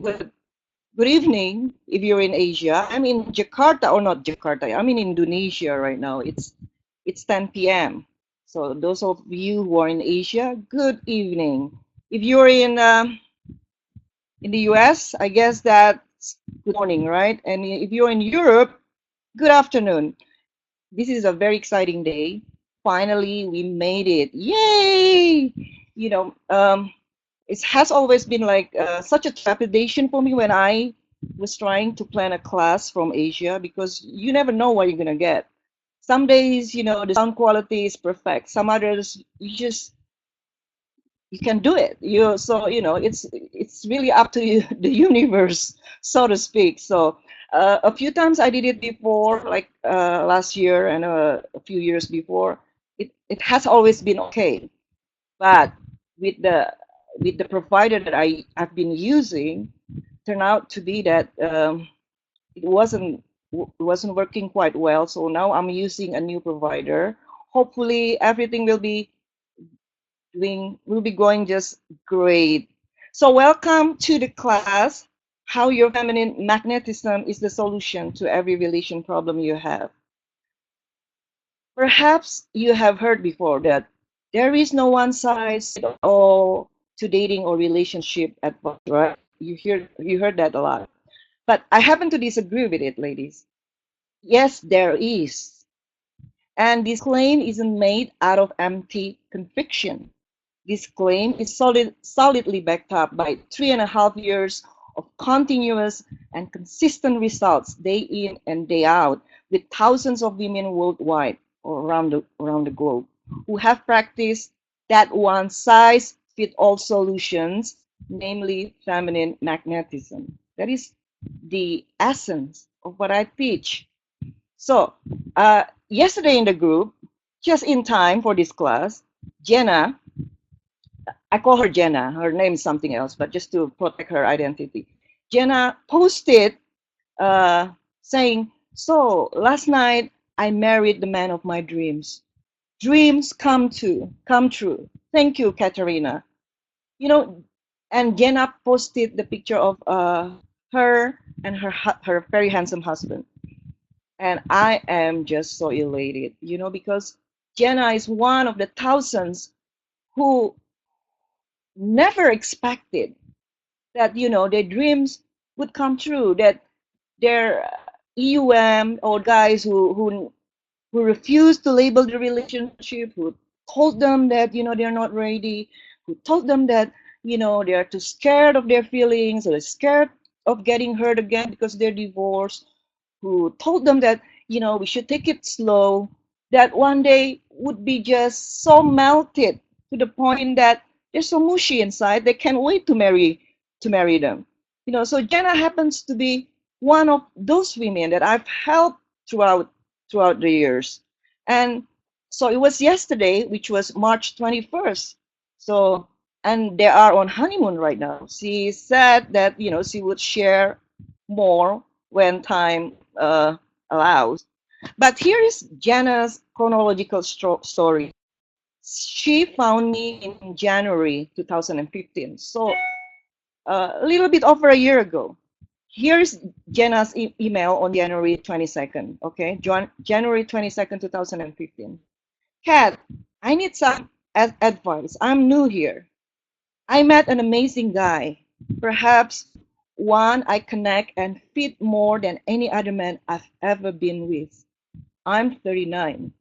Good, good evening if you're in Asia. I'm in Jakarta, or not Jakarta. I'm in Indonesia right now. It's 10 p.m. So those of you who are in Asia, good evening. If you're in the US, I guess that's good morning, right? And if you're in Europe, good afternoon. This is a very exciting day. Finally, we made it. Yay! You know, it has always been like such a trepidation for me when I was trying to plan a class from Asia, because you never know what you're gonna get. Some days, the sound quality is perfect. Some others, you can do it. It's really up to you, the universe, so to speak. So a few times I did it before, like last year and a few years before. It has always been okay, but with the provider that I've been using, turned out to be that it wasn't working quite well. So now I'm using a new provider. Hopefully everything will be going just great. So welcome to the class, how your feminine magnetism is the solution to every relation problem you have. Perhaps you have heard before that there is no one size fit all to dating or relationship advice, right? You heard that a lot. But I happen to disagree with it, ladies. Yes, there is. And this claim isn't made out of empty conviction. This claim is solidly backed up by 3.5 years of continuous and consistent results day in and day out with thousands of women worldwide or around the globe who have practiced that one size fit all solutions, namely feminine magnetism. That is the essence of what I teach. So, yesterday in the group, just in time for this class, Jenna, I call her Jenna. Her name is something else, but just to protect her identity. Jenna posted uh, saying, "So last night I married the man of my dreams. Dreams come true. Thank you, Katarina." You know, and Jenna posted the picture of her and her very handsome husband, and I am just so elated. Because Jenna is one of the thousands who never expected that their dreams would come true, that their EUM, or guys who refused to label the relationship, who told them that they're not ready, who told them that they are too scared of their feelings, or they're scared of getting hurt again because they're divorced, who told them that we should take it slow, that one day would be just so melted to the point that they're so mushy inside they can't wait to marry them. So Jenna happens to be one of those women that I've helped throughout the years. And so it was yesterday, which was March 21st. So, and they are on honeymoon right now. She said that she would share more when time allows. But here is Jenna's chronological story. She found me in January 2015, so a little bit over a year ago. Here's Jenna's email on January 22nd, okay? January 22nd, 2015. Kat, I need some advice. I'm new here. I met an amazing guy. Perhaps one I connect and fit more than any other man I've ever been with. I'm 39.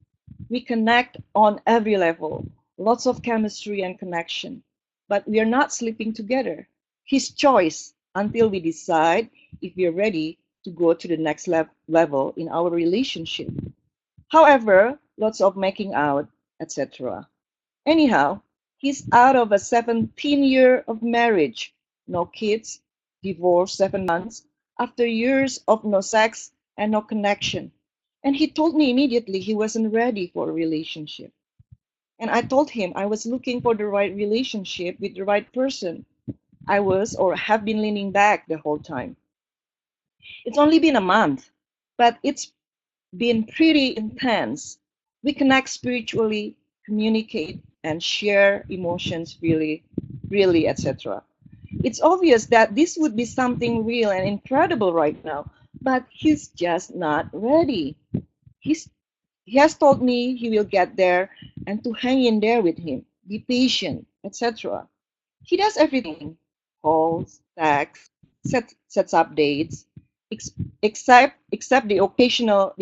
We connect on every level, lots of chemistry and connection, but we are not sleeping together. His choice until we decide if we are ready to go to the next level in our relationship. However, lots of making out, etc. Anyhow, he's out of a 17-year of marriage, no kids, divorced 7 months, after years of no sex and no connection. And he told me immediately he wasn't ready for a relationship. And I told him I was looking for the right relationship with the right person. I was or have been leaning back the whole time. It's only been a month, but it's been pretty intense. We connect spiritually, communicate, and share emotions freely, etc. It's obvious that this would be something real and incredible right now, but he's just not ready. He's, he has told me he will get there and to hang in there with him, be patient, etc. He does everything, calls, texts, sets up dates, ex- except the occasional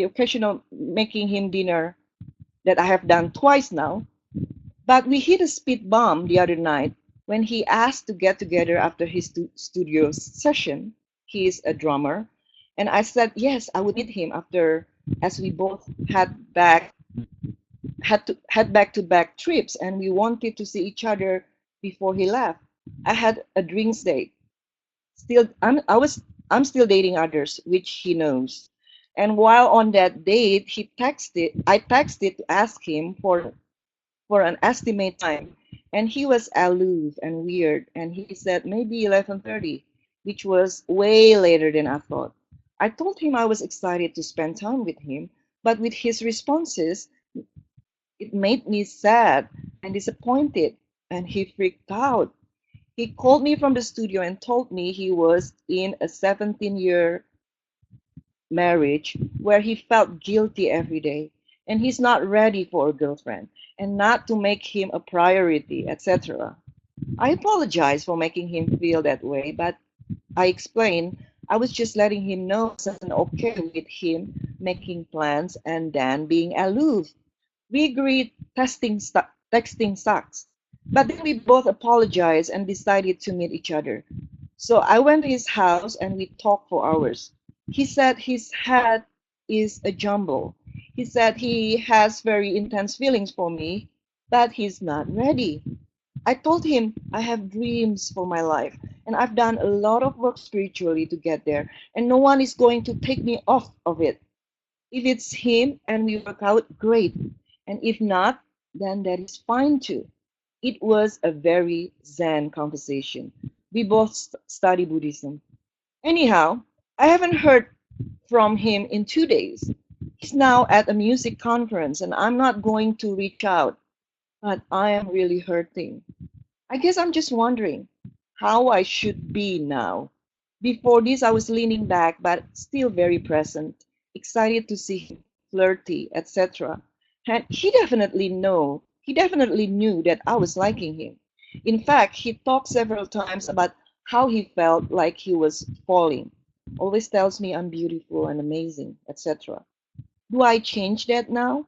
making him dinner that I have done twice now. But we hit a speed bump the other night when he asked to get together after his studio session. He is a drummer, and I said yes, I would meet him after, as we both had back-to-back trips, and we wanted to see each other before he left. I had a drinks date. Still, I'm still dating others, which he knows. And while on that date, I texted to ask him for an estimate time, and he was aloof and weird, and he said maybe 11:30, which was way later than I thought. I told him I was excited to spend time with him, but with his responses, it made me sad and disappointed, and he freaked out. He called me from the studio and told me he was in a 17-year marriage where he felt guilty every day and he's not ready for a girlfriend and not to make him a priority, etc. I apologize for making him feel that way, but I explained I was just letting him know I wasn't okay with him making plans and then being aloof. We agreed texting sucks. But then we both apologized and decided to meet each other. So I went to his house and we talked for hours. He said his head is a jumble. He said he has very intense feelings for me, but he's not ready. I told him I have dreams for my life and I've done a lot of work spiritually to get there, and no one is going to take me off of it. If it's him and we work out, great. And if not, then that is fine too. It was a very Zen conversation. We both study Buddhism. Anyhow, I haven't heard from him in 2 days. He's now at a music conference and I'm not going to reach out, but I am really hurting. I guess I'm just wondering how I should be now. Before this, I was leaning back, but still very present, excited to see him, flirty, etc. And he definitely knew that I was liking him. In fact, he talked several times about how he felt like he was falling. Always tells me I'm beautiful and amazing, etc. Do I change that now?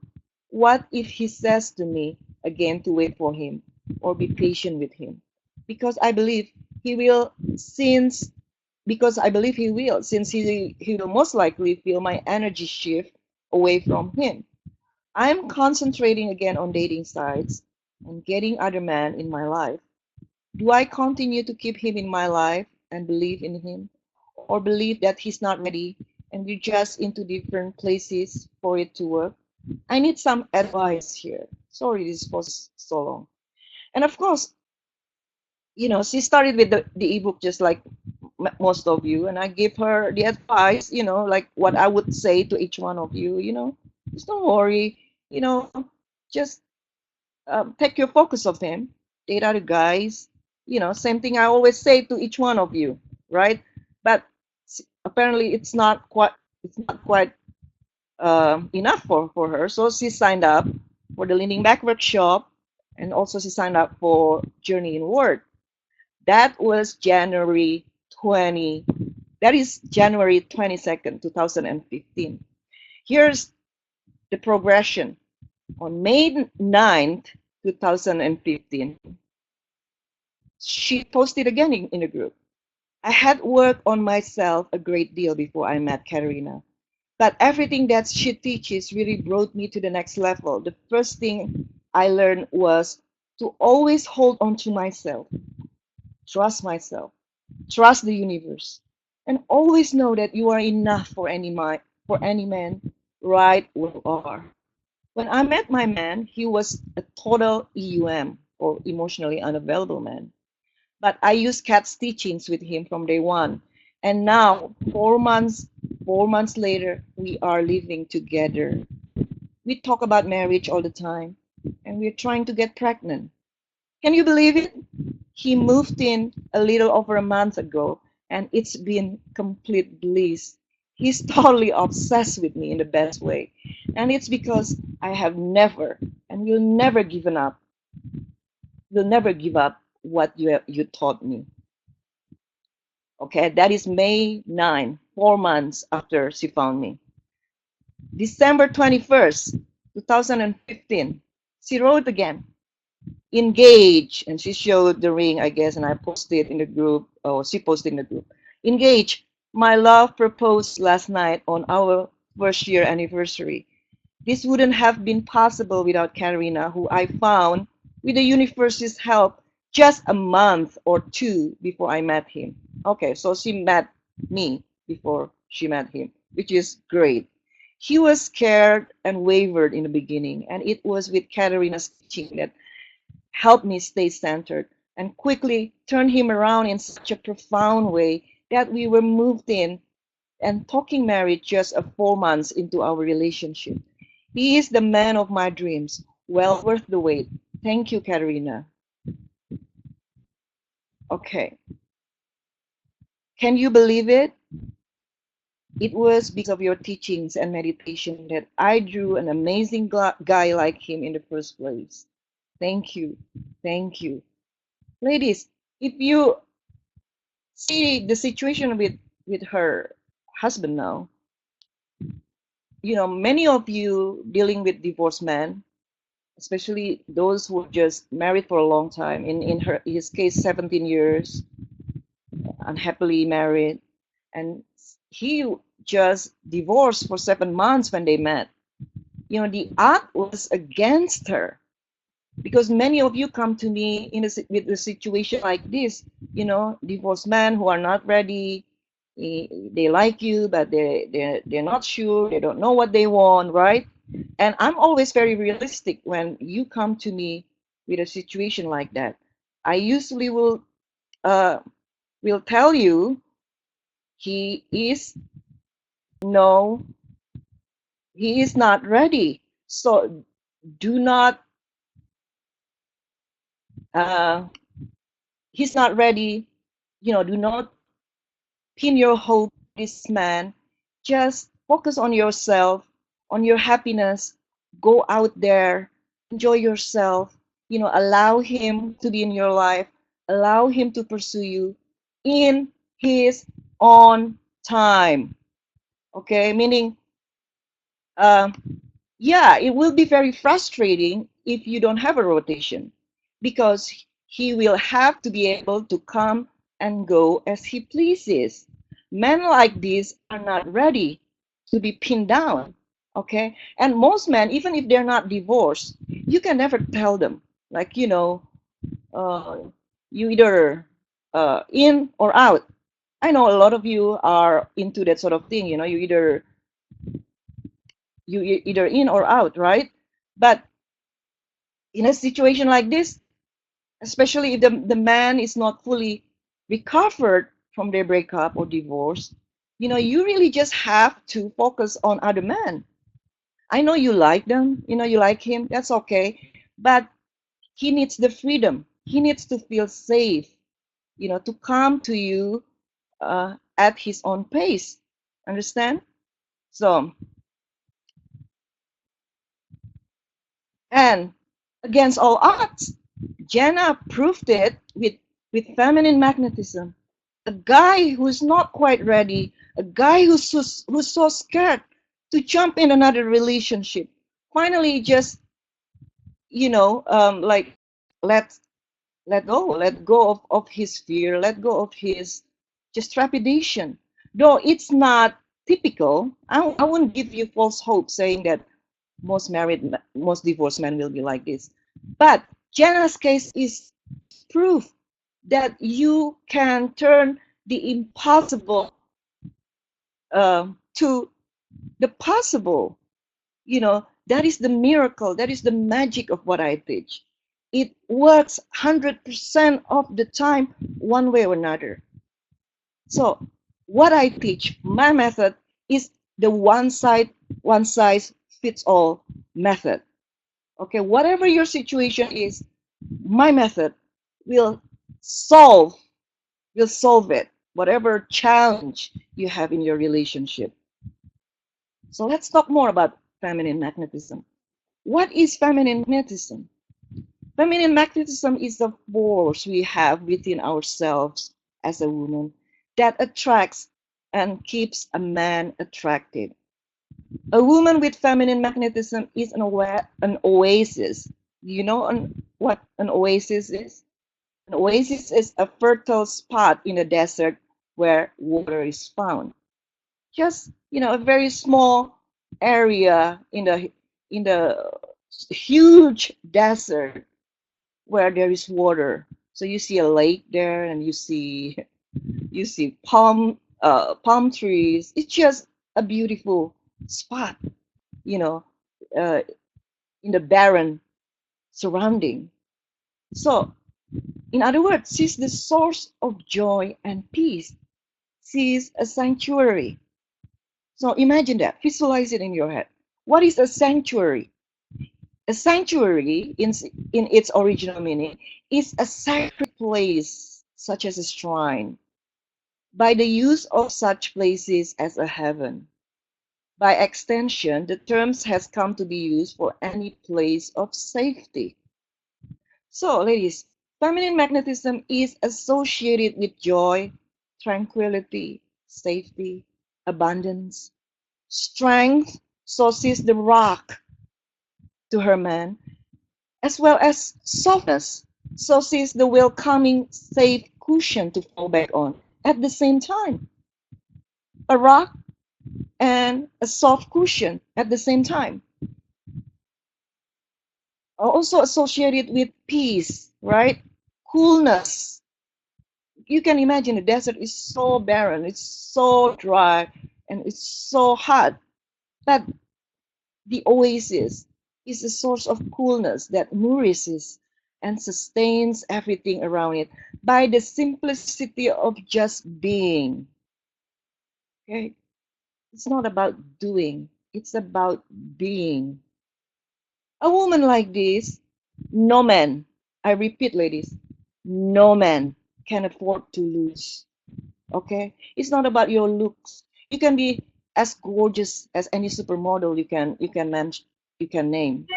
What if he says to me again to wait for him or be patient with him? Because I believe he will, since he will most likely feel my energy shift away from him. I'm concentrating again on dating sites and getting other men in my life. Do I continue to keep him in my life and believe in him? Or believe that he's not ready and we're just into different places for it to work? I need some advice here. Sorry, this was so long. And of course, she started with the ebook just like most of you, and I give her the advice, like what I would say to each one of you, just don't worry, you know, just take your focus of him, date other guys, same thing I always say to each one of you, right? But apparently it's not quite enough for her. So she signed up for the Leaning Back workshop, and also she signed up for Journey in Word. That was January 20. That is January 22nd, 2015. Here's the progression. On May 9th, 2015, she posted again in the group. I had worked on myself a great deal before I met Katarina. But everything that she teaches really brought me to the next level. The first thing I learned was to always hold on to myself, trust the universe, and always know that you are enough for any man right where you are. When I met my man, he was a total EUM, or emotionally unavailable man. But I used Kat's teachings with him from day one. And now, 4 months later, we are living together. We talk about marriage all the time, and we're trying to get pregnant. Can you believe it? He moved in a little over a month ago, and it's been complete bliss. He's totally obsessed with me in the best way. And it's because I have never and will never give up what you taught me. Okay, that is May 9, 4 months after she found me. December 21st, 2015, she wrote again, engage, and she showed the ring, I guess, and I posted in the group, or she posted in the group. Engage, my love proposed last night on our first year anniversary. This wouldn't have been possible without Katarina, who I found with the universe's help just a month or two before I met him. Okay, so she met me before she met him, which is great. He was scared and wavered in the beginning, and it was with Katarina's teaching that helped me stay centered and quickly turned him around in such a profound way that we were moved in and talking marriage just 4 months into our relationship. He is the man of my dreams, well worth the wait. Thank you, Katarina. Okay. Can you believe it? It was because of your teachings and meditation that I drew an amazing guy like him in the first place. Thank you. Thank you. Ladies, if you see the situation with her husband now, many of you dealing with divorced men, especially those who are just married for a long time. In his case, 17 years, unhappily married, and he just divorced for 7 months when they met. The act was against her because many of you come to me with a situation like this. Divorced men who are not ready. They like you, but they're not sure. They don't know what they want, right? And I'm always very realistic when you come to me with a situation like that. I usually will tell you he is no, he is not ready. So do not uh, he's not ready. Do not pin your hope on this man. Just focus on yourself, on your happiness. Go out there, enjoy yourself. Allow him to be in your life. Allow him to pursue you in his own time. Okay, meaning, uh, yeah, it will be very frustrating if you don't have a rotation because he will have to be able to come and go as he pleases. Men like this are not ready to be pinned down, okay? And most men, even if they're not divorced, you can never tell them, like, uh, you either in or out. I know a lot of you are into that sort of thing, you either in or out, right? But in a situation like this, especially if the man is not fully recovered from their breakup or divorce, you really just have to focus on other men. I know you like them, you like him, that's okay. But he needs the freedom. He needs to feel safe, to come to you at his own pace. Understand? So, and against all odds, Jenna proved it with feminine magnetism. A guy who's not quite ready, a guy who's so scared to jump in another relationship, finally just like let let go of his fear, let go of his just trepidation. Though it's not typical, I wouldn't give you false hope saying that most divorced men will be like this. But Jenna's case is proof that you can turn the impossible to the possible. That is the miracle. That is the magic of what I teach. It works 100% of the time, one way or another. So, what I teach, my method, is the one size fits all method. Okay, whatever your situation is, my method will solve, will solve it, whatever challenge you have in your relationship. So let's talk more about feminine magnetism. What is feminine magnetism? Feminine magnetism is the force we have within ourselves as a woman that attracts and keeps a man attracted. A woman with feminine magnetism is an oasis. You know what an oasis is? An oasis is a fertile spot in the desert where water is found. Just, a very small area in the huge desert where there is water. So you see a lake there, and you see palm trees. It's just a beautiful spot, you know, uh, in the barren surrounding. So, in other words, she's the source of joy and peace. She's a sanctuary. So imagine that. Visualize it in your head. What is a sanctuary? A sanctuary, in its original meaning, is a sacred place, such as a shrine, by the use of such places as a heaven. By extension, the term has come to be used for any place of safety. So, ladies, feminine magnetism is associated with joy, tranquility, safety, abundance, strength. So she's the rock to her man, as well as softness. So she's the welcoming, safe cushion to fall back on. At the same time, a rock and a soft cushion at the same time. Also associated with peace, right? Coolness. You can imagine the desert is so barren, it's so dry, and it's so hot. But the oasis is a source of coolness that nourishes and sustains everything around it by the simplicity of just being. Okay? It's not about doing, it's about being. A woman like this, no man, I repeat, ladies, no man can afford to lose. Okay? It's not about your looks. You can be as gorgeous as any supermodel you can name.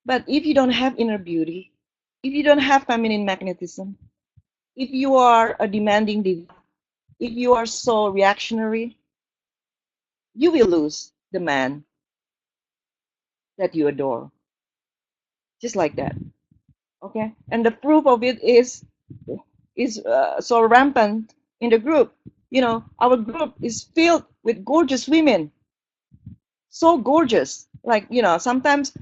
But if you don't have inner beauty, if you don't have feminine magnetism, if you are a demanding diva, if you are so reactionary, you will lose the man that you adore. Just like that. Okay? And the proof of it is so rampant in the group. Our group is filled with gorgeous women, so gorgeous. Like, sometimes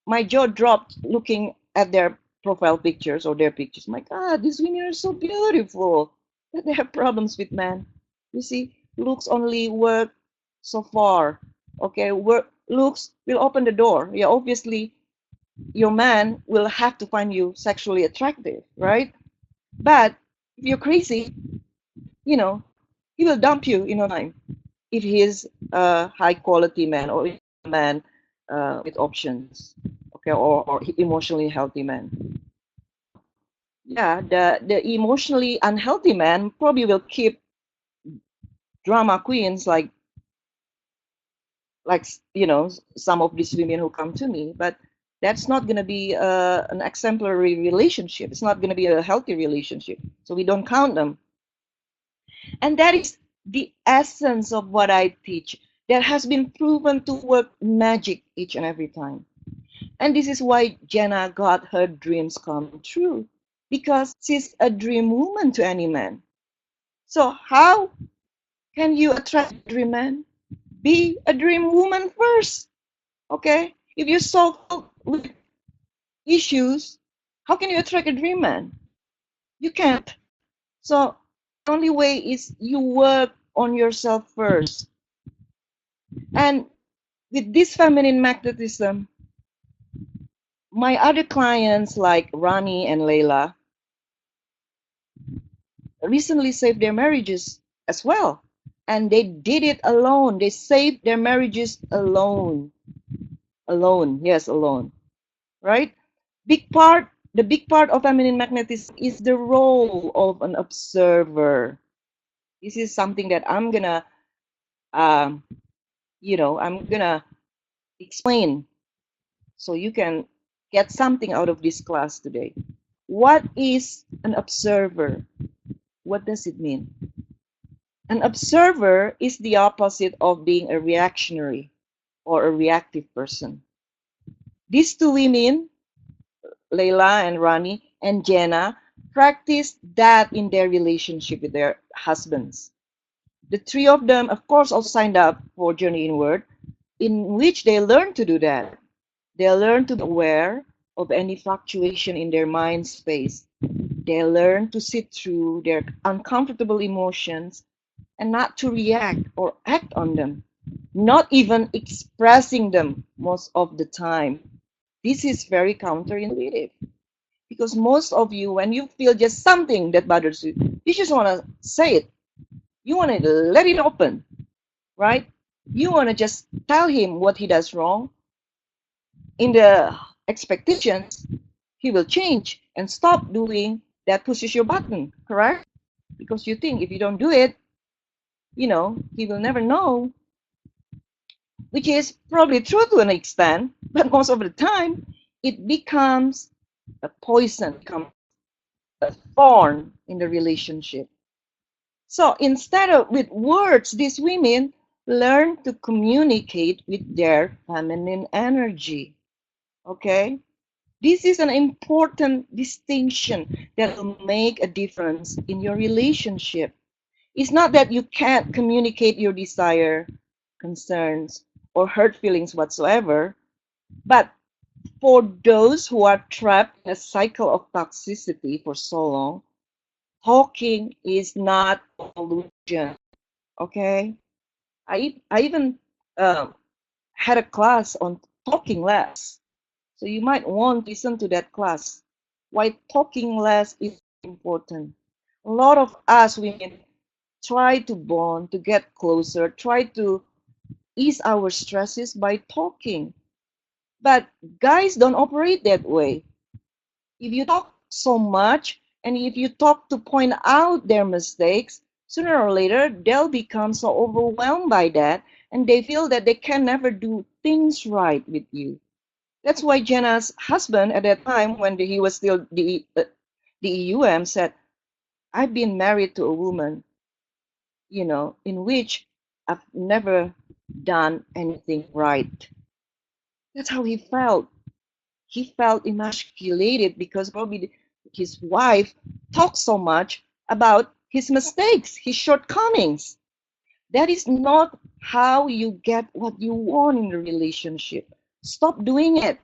my jaw dropped looking at their profile pictures or their pictures. My God, these women are so beautiful. But they have problems with men. You see, looks only work so far. Okay, looks will open the door. Yeah, obviously, your man will have to find you sexually attractive, right? But if you're crazy, you know, he will dump you in no time if he is a high quality man or a man with options, okay, or emotionally healthy man. Yeah, the emotionally unhealthy man probably will keep drama queens like some of these women who come to me, but that's not going to be an exemplary relationship. It's not going to be a healthy relationship, so we don't count them. And that is the essence of what I teach, that has been proven to work magic each and every time. And this is why Jenna got her dreams come true, because she's a dream woman to any man. So how can you attract a dream man? Be a dream woman first, okay? If you're so full with issues, how can you attract a dream man? You can't. So the only way is you work on yourself first. And with this feminine magnetism, my other clients like Rani and Layla recently saved their marriages as well. And they did it alone. They saved their marriages alone. Alone. Yes, alone. Right? Big part the big part of feminine magnetism is the role of an observer. This is something that um, I'm gonna explain so you can get something out of this class today. What is an observer? What does it mean? An observer is the opposite of being a reactionary or a reactive person. These two women, Leila and Rani and Jenna, practiced that in their relationship with their husbands. The three of them, of course, also signed up for Journey Inward, in which they learned to do that. They learn to be aware of any fluctuation in their mind space. They learn to sit through their uncomfortable emotions and not to react or act on them, not even expressing them most of the time. This is very counterintuitive because most of you, when you feel just something that bothers you, you just want to say it. You want to let it open, right? You want to just tell him what he does wrong in the expectations he will change and stop doing that pushes your button, correct? Because you think if you don't do it, he will never know, which is probably true to an extent, but most of the time it becomes a poison, becomes a thorn in the relationship. So instead of with words, these women learn to communicate with their feminine energy. Okay? This is an important distinction that will make a difference in your relationship. It's not that you can't communicate your desire, concerns, or hurt feelings whatsoever, but for those who are trapped in a cycle of toxicity for so long, talking is not a solution. Okay? I even um, had a class on talking less. So you might want to listen to that class. Why talking less is important. A lot of us women try to bond, to get closer, try to ease our stresses by talking. But guys don't operate that way. If you talk so much and if you talk to point out their mistakes, sooner or later they'll become so overwhelmed by that and they feel that they can never do things right with you. That's why Jenna's husband at that time, when he was still the EUM, said, I've been married to a woman, in which I've never done anything right. That's how he felt. He felt emasculated because probably his wife talked so much about his mistakes, his shortcomings. That is not how you get what you want in a relationship. Stop doing it.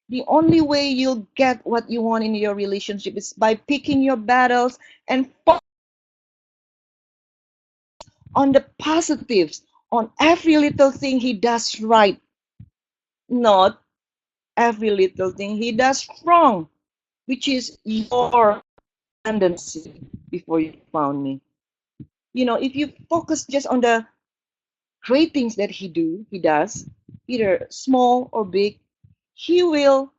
The only way you'll get what you want in your relationship is by picking your battles and focus on the positives, on every little thing he does right, not every little thing he does wrong, which is your tendency before you found me. If you focus just on the great things that he does, either small or big, he will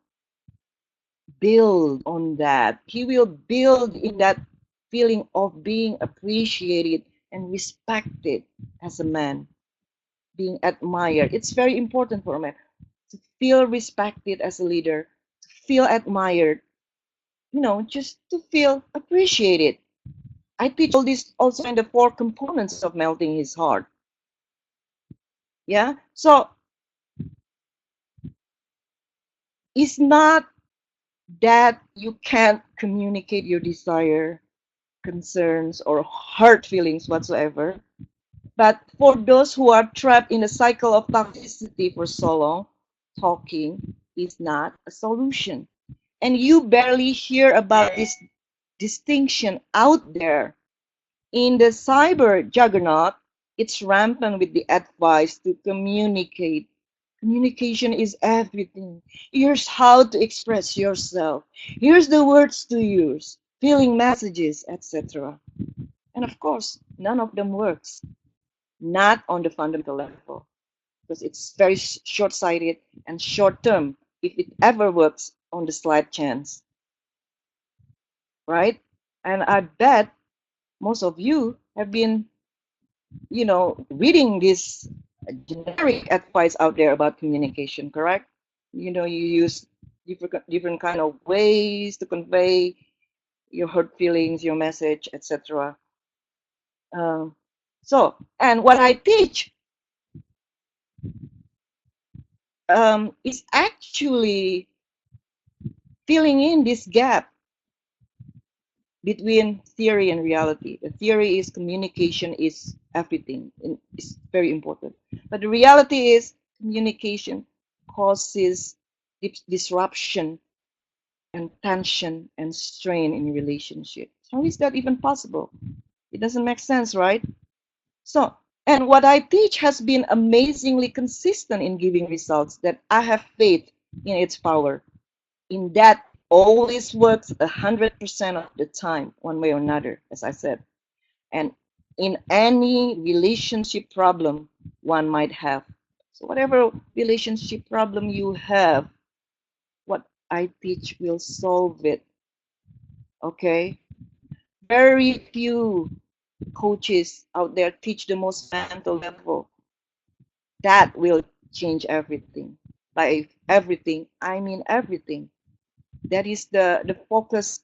build on that. He will build in that feeling of being appreciated and respected as a man, being admired. It's very important for a man to feel respected as a leader, to feel admired, just to feel appreciated. I teach all this also in the four components of melting his heart. Yeah. So it's not that you can't communicate your desire, concerns, or hurt feelings whatsoever. But for those who are trapped in a cycle of toxicity for so long, talking is not a solution. And you barely hear about this distinction out there. In the cyber juggernaut, it's rampant with the advice to communicate. Communication is everything. Here's how to express yourself. Here's the words to use, feeling messages, etc. And of course, none of them works. Not on the fundamental level, because it's very short-sighted and short-term if it ever works on the slight chance. right? And I bet most of you have been, reading this generic advice out there about communication, correct? You use different kind of ways to convey your hurt feelings, your message, etc. Um, and what I teach is actually filling in this gap between theory and reality. The theory is communication is everything, and it's very important. But the reality is communication causes disruption and tension and strain in relationship. How is that even possible? It doesn't make sense, right? So, and what I teach has been amazingly consistent in giving results that I have faith in its power. In that always works 100% of the time, one way or another, as I said. And in any relationship problem one might have. So whatever relationship problem you have, what I teach will solve it. Okay? Very few coaches out there teach the most mental level. That will change everything. By everything, I mean everything. That is the focus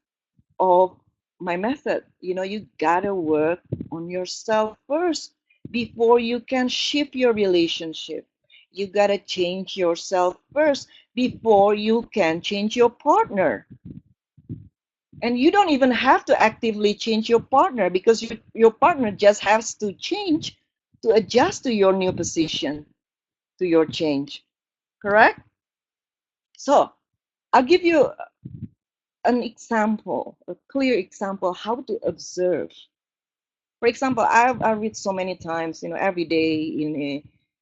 of my method. You gotta work on yourself first before you can shift your relationship. You gotta change yourself first before you can change your partner. And you don't even have to actively change your partner because your partner just has to change to adjust to your new position, to your change. Correct? So I'll give you an example, a clear example how to observe. For example, I read so many times, every day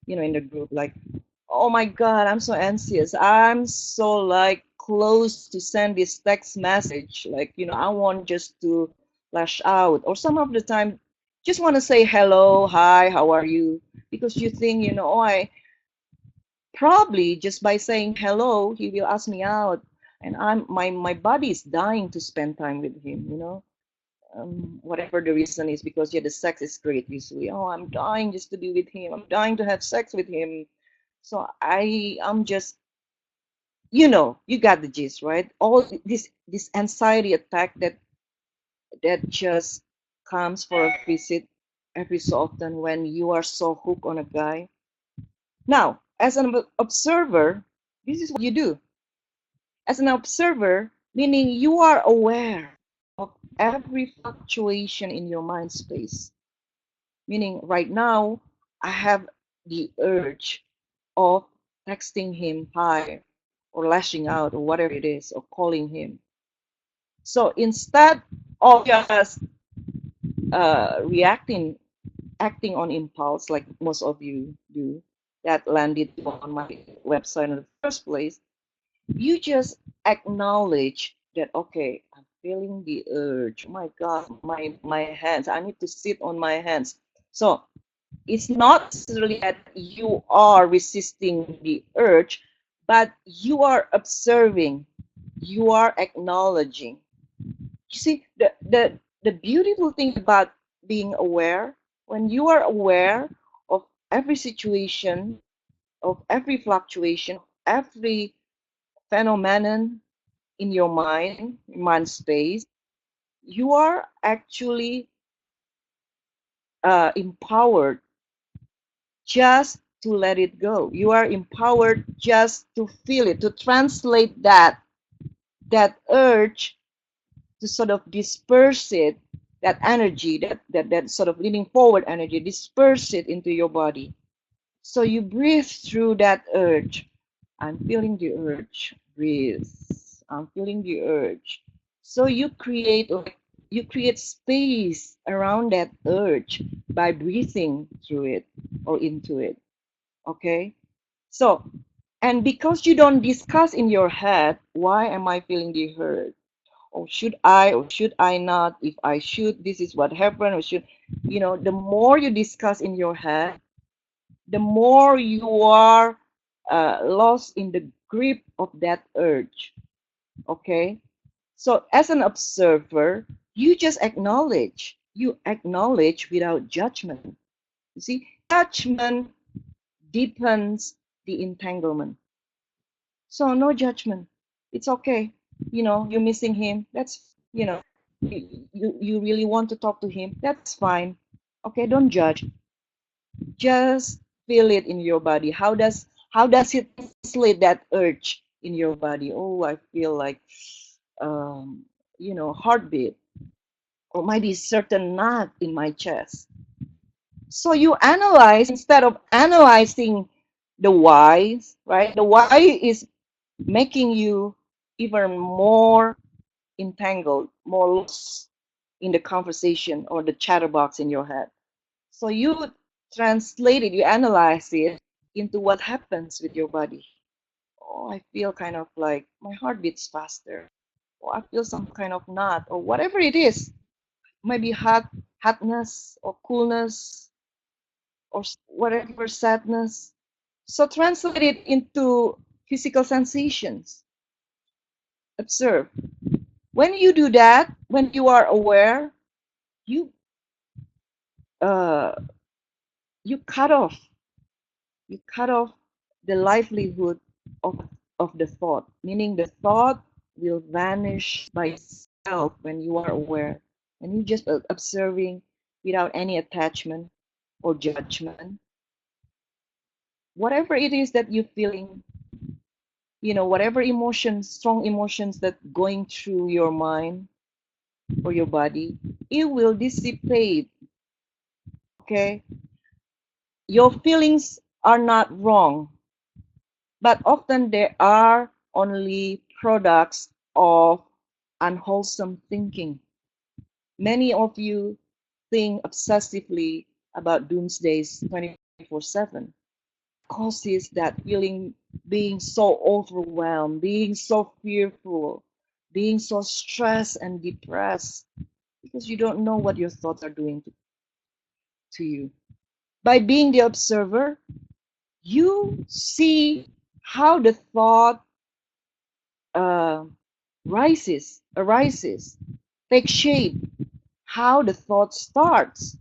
in the group, like, oh my God, I'm so anxious. I'm so like close to send this text message. Like, I want just to lash out. Or some of the time, just want to say hello, hi, how are you? Because you think, oh, I probably just by saying hello, he will ask me out. And my body is dying to spend time with him. Whatever the reason is, because yeah, the sex is great usually. Oh, I'm dying just to be with him. I'm dying to have sex with him. So I'm just, you got the gist, right? All this anxiety attack that just comes for a visit every so often when you are so hooked on a guy. Now, as an observer, this is what you do. As an observer, meaning you are aware of every fluctuation in your mind space. Meaning, right now, I have the urge of texting him hi, or lashing out, or whatever it is, or calling him. So instead of just reacting, acting on impulse, like most of you do, that landed on my website in the first place, you just acknowledge that, okay, I'm feeling the urge. Oh my God, my hands, I need to sit on my hands. So it's not necessarily that you are resisting the urge, but you are observing, you are acknowledging. You see, the beautiful thing about being aware, when you are aware of every situation, of every fluctuation, every phenomenon in your mind space, you are actually empowered just to let it go. You are empowered just to feel it, to translate that urge, to sort of disperse it, that energy, that sort of leaning forward energy, disperse it into your body. So you breathe through that urge. I'm feeling the urge. Breathe. I'm feeling the urge. So you create space around that urge by breathing through it or into it. Okay? So, and because you don't discuss in your head, why am I feeling the hurt? Or should I not? If I should, this is what happened, or should, the more you discuss in your head, the more you are lost in the grip of that urge. Okay? So as an observer, you just acknowledge. You acknowledge without judgment. You see, judgment deepens the entanglement. So no judgment. It's okay. You're missing him. You really want to talk to him. That's fine. Okay, don't judge. Just feel it in your body. How does it translate that urge in your body? Oh, I feel like um, heartbeat, or maybe certain knot in my chest. So you analyze instead of analyzing the whys, right? The why is making you even more entangled, more lost in the conversation or the chatterbox in your head. So you translate it, you analyze it into what happens with your body. Oh, I feel kind of like my heart beats faster. Or I feel some kind of knot, or whatever it is. Maybe hotness, or coolness, or whatever sadness. So translate it into physical sensations. Observe. When you do that, when you are aware, you uh, you cut off you cut off the livelihood of the thought, meaning the thought will vanish by itself when you are aware, and you just observing without any attachment or judgment. Whatever it is that you're feeling, whatever emotions, strong emotions that going through your mind or your body, it will dissipate. Okay, your feelings are not wrong, but often they are only products of unwholesome thinking. Many of you think obsessively about doomsdays 24/7. Causes that feeling, being so overwhelmed, being so fearful, being so stressed and depressed, because you don't know what your thoughts are doing to you. By being the observer, you see how the thought uh, arises, takes shape, how the thought starts.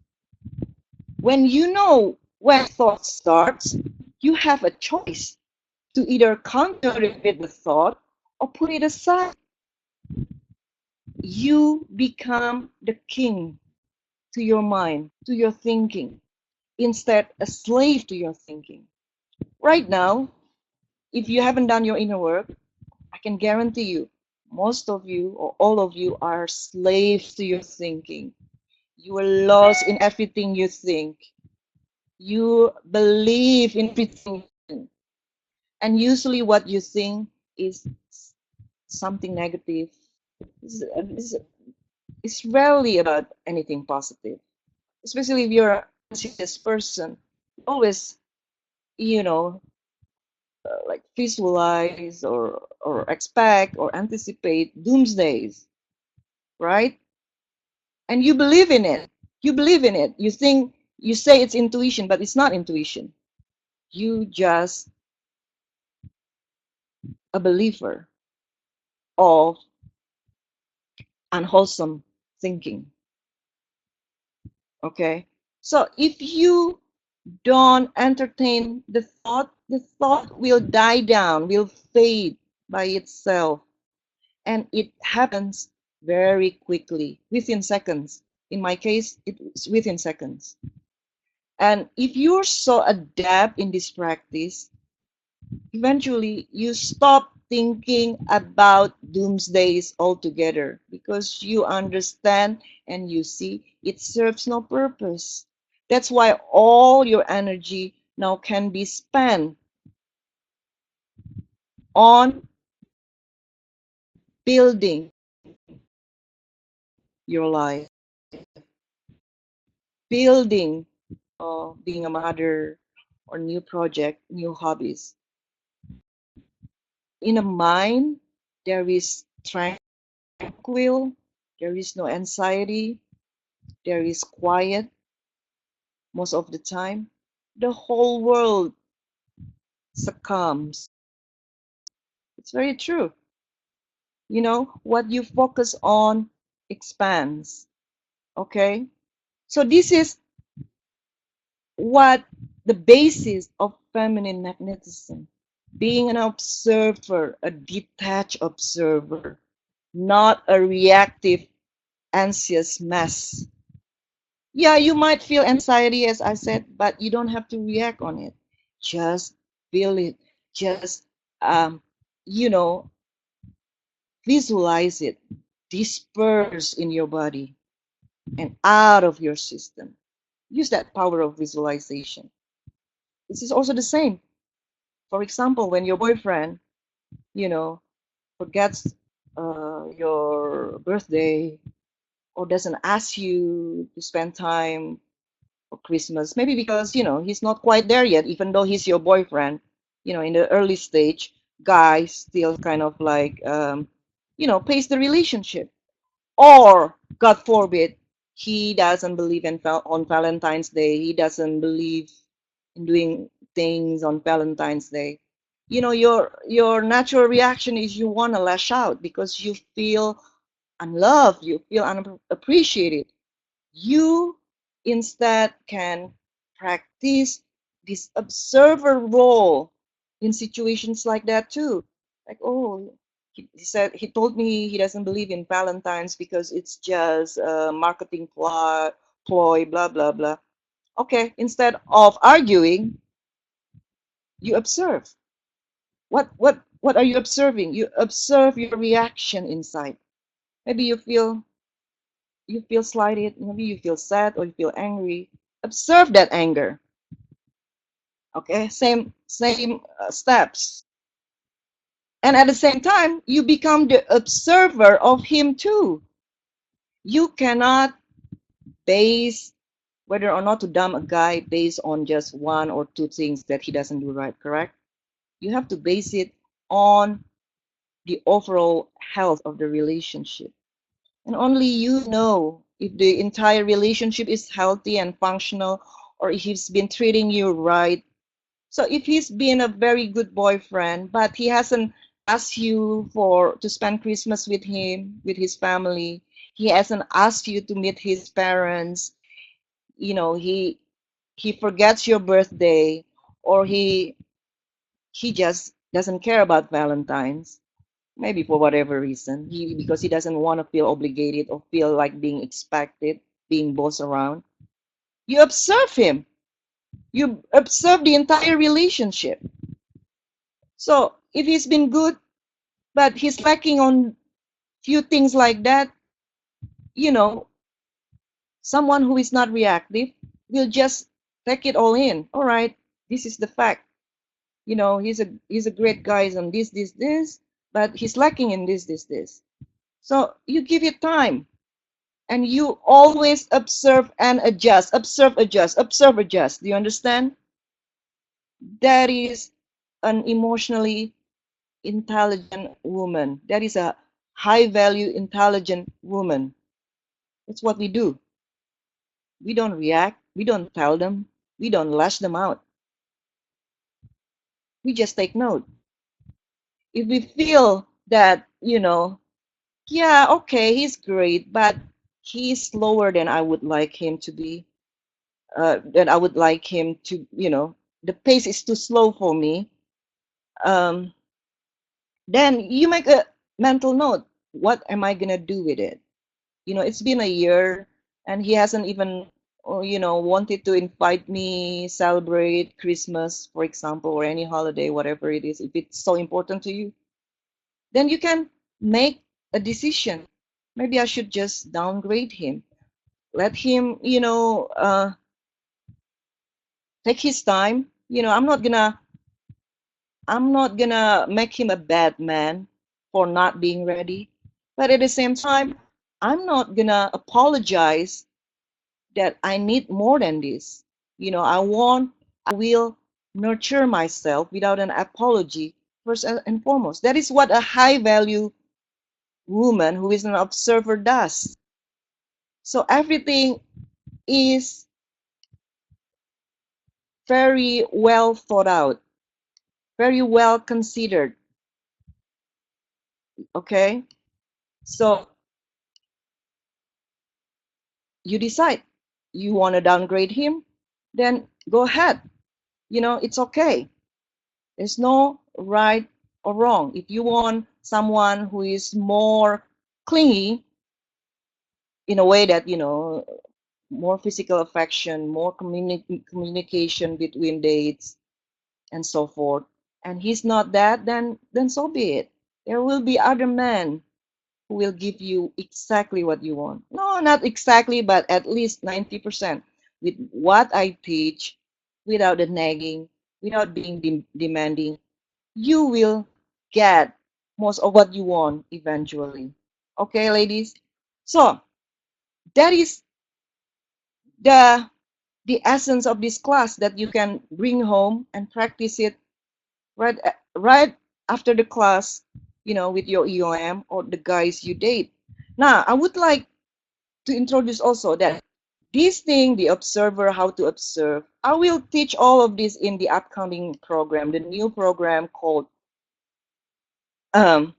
When you know when thought starts, you have a choice to either counter it with the thought or put it aside. You become the king to your mind, to your thinking, instead a slave to your thinking. Right now, if you haven't done your inner work, I can guarantee you, most of you or all of you are slaves to your thinking. You are lost in everything you think. You believe in everything. And usually what you think is something negative. It's rarely about anything positive. Especially if you're a serious person. Always, you know, like visualize or expect or anticipate doomsdays, right? And you believe in it. You believe in it. You say it's intuition, but it's not intuition. You just a believer of unwholesome thinking. Okay? So if you don't entertain the thought will die down, will fade by itself. And it happens very quickly, within seconds. In my case, it's within seconds. And if you're so adept in this practice, eventually you stop thinking about doomsdays altogether because you understand and you see it serves no purpose. That's why all your energy now can be spent on building your life, building being a mother or new project, new hobbies. In a mind, there is tranquil, there is no anxiety, there is quiet most of the time. The whole world succumbs. It's very true. What you focus on expands. Okay? So this is what the basis of feminine magnetism. Being an observer, a detached observer, not a reactive, anxious mess. Yeah, you might feel anxiety, as I said, but you don't have to react on it. Just feel it. Just, um, you know, visualize it. Disperse in your body and out of your system. Use that power of visualization. This is also the same. For example, when your boyfriend, you know, forgets your birthday or doesn't ask you to spend time for Christmas, maybe because, he's not quite there yet, even though he's your boyfriend, in the early stage, guys still kind of like, pace the relationship. Or, God forbid, he doesn't believe on Valentine's Day. He doesn't believe in doing things on Valentine's Day. Your natural reaction is you want to lash out because you feel unloved, you feel unappreciated. You instead can practice this observer role in situations like that too. Like, oh, he said he told me he doesn't believe in Valentine's because it's just a marketing ploy, blah blah blah. Okay, instead of arguing, you observe. What are you observing? You observe your reaction inside. Maybe you feel slighted, maybe you feel sad or you feel angry. Observe that anger. Okay, same steps. And at the same time, you become the observer of him too. You cannot base whether or not to dump a guy based on just one or two things that he doesn't do right, correct? You have to base it on the overall health of the relationship. And only you know if the entire relationship is healthy and functional or if he's been treating you right. So if he's been a very good boyfriend, but he hasn't asked you to spend Christmas with him, with his family, he hasn't asked you to meet his parents, he forgets your birthday, or he just doesn't care about Valentine's, maybe for whatever reason, because he doesn't want to feel obligated or feel like being expected, being bossed around. You observe him. You observe the entire relationship. So if he's been good, but he's lacking on few things like that, you know, someone who is not reactive will just take it all in. All right, this is the fact. He's a great guy on this, but he's lacking in this. So you give it time, and you always observe and adjust. Observe, adjust, observe, adjust. Do you understand? That is an emotionally intelligent woman. That is a high value, intelligent woman. That's what we do. We don't react. We don't tell them. We don't lash them out. We just take note. If we feel that, yeah, okay, he's great, but he's slower than I would like him to be, than I would like him to, the pace is too slow for me. Um, then you make a mental note. What am I going to do with it? It's been a year and he hasn't even wanted to invite me celebrate Christmas, for example, or any holiday, whatever it is. If it's so important to you, then you can make a decision. Maybe I should just downgrade him, let him take his time. I'm not gonna make him a bad man for not being ready, but at the same time, I'm not gonna apologize that I need more than this. I will nurture myself without an apology, first and foremost. That is what a high value woman who is an observer does. So everything is very well thought out, very well considered. Okay? So you decide you want to downgrade him, then go ahead. It's okay. There's no right or wrong. If you want someone who is more clingy in a way that, more physical affection, more communication between dates, and so forth, and he's not that, then so be it. There will be other men who will give you exactly what you want. No, not exactly, but at least 90% with what I teach, without the nagging, without being demanding. You will get most of what you want eventually. Okay, ladies? So that is the the essence of this class that you can bring home and practice it right after the class, with your EOM or the guys you date. Now, I would like to introduce also that this thing, the observer, how to observe, I will teach all of this in the upcoming program, the new program called um,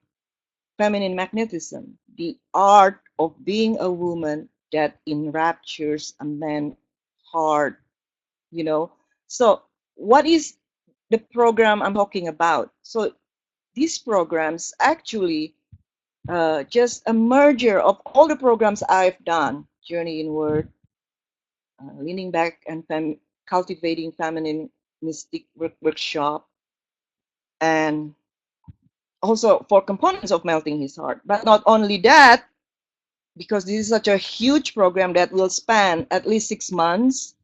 Feminine Magnetism, the art of being a woman that enraptures a man's heart, you know. So, what is the program I'm talking about? So, these programs actually just a merger of all the programs I've done: Journey Inward, Leaning Back, and Cultivating Feminine Mystic Workshop, and also for components of Melting His Heart. But not only that, because this is such a huge program that will span at least 6 months,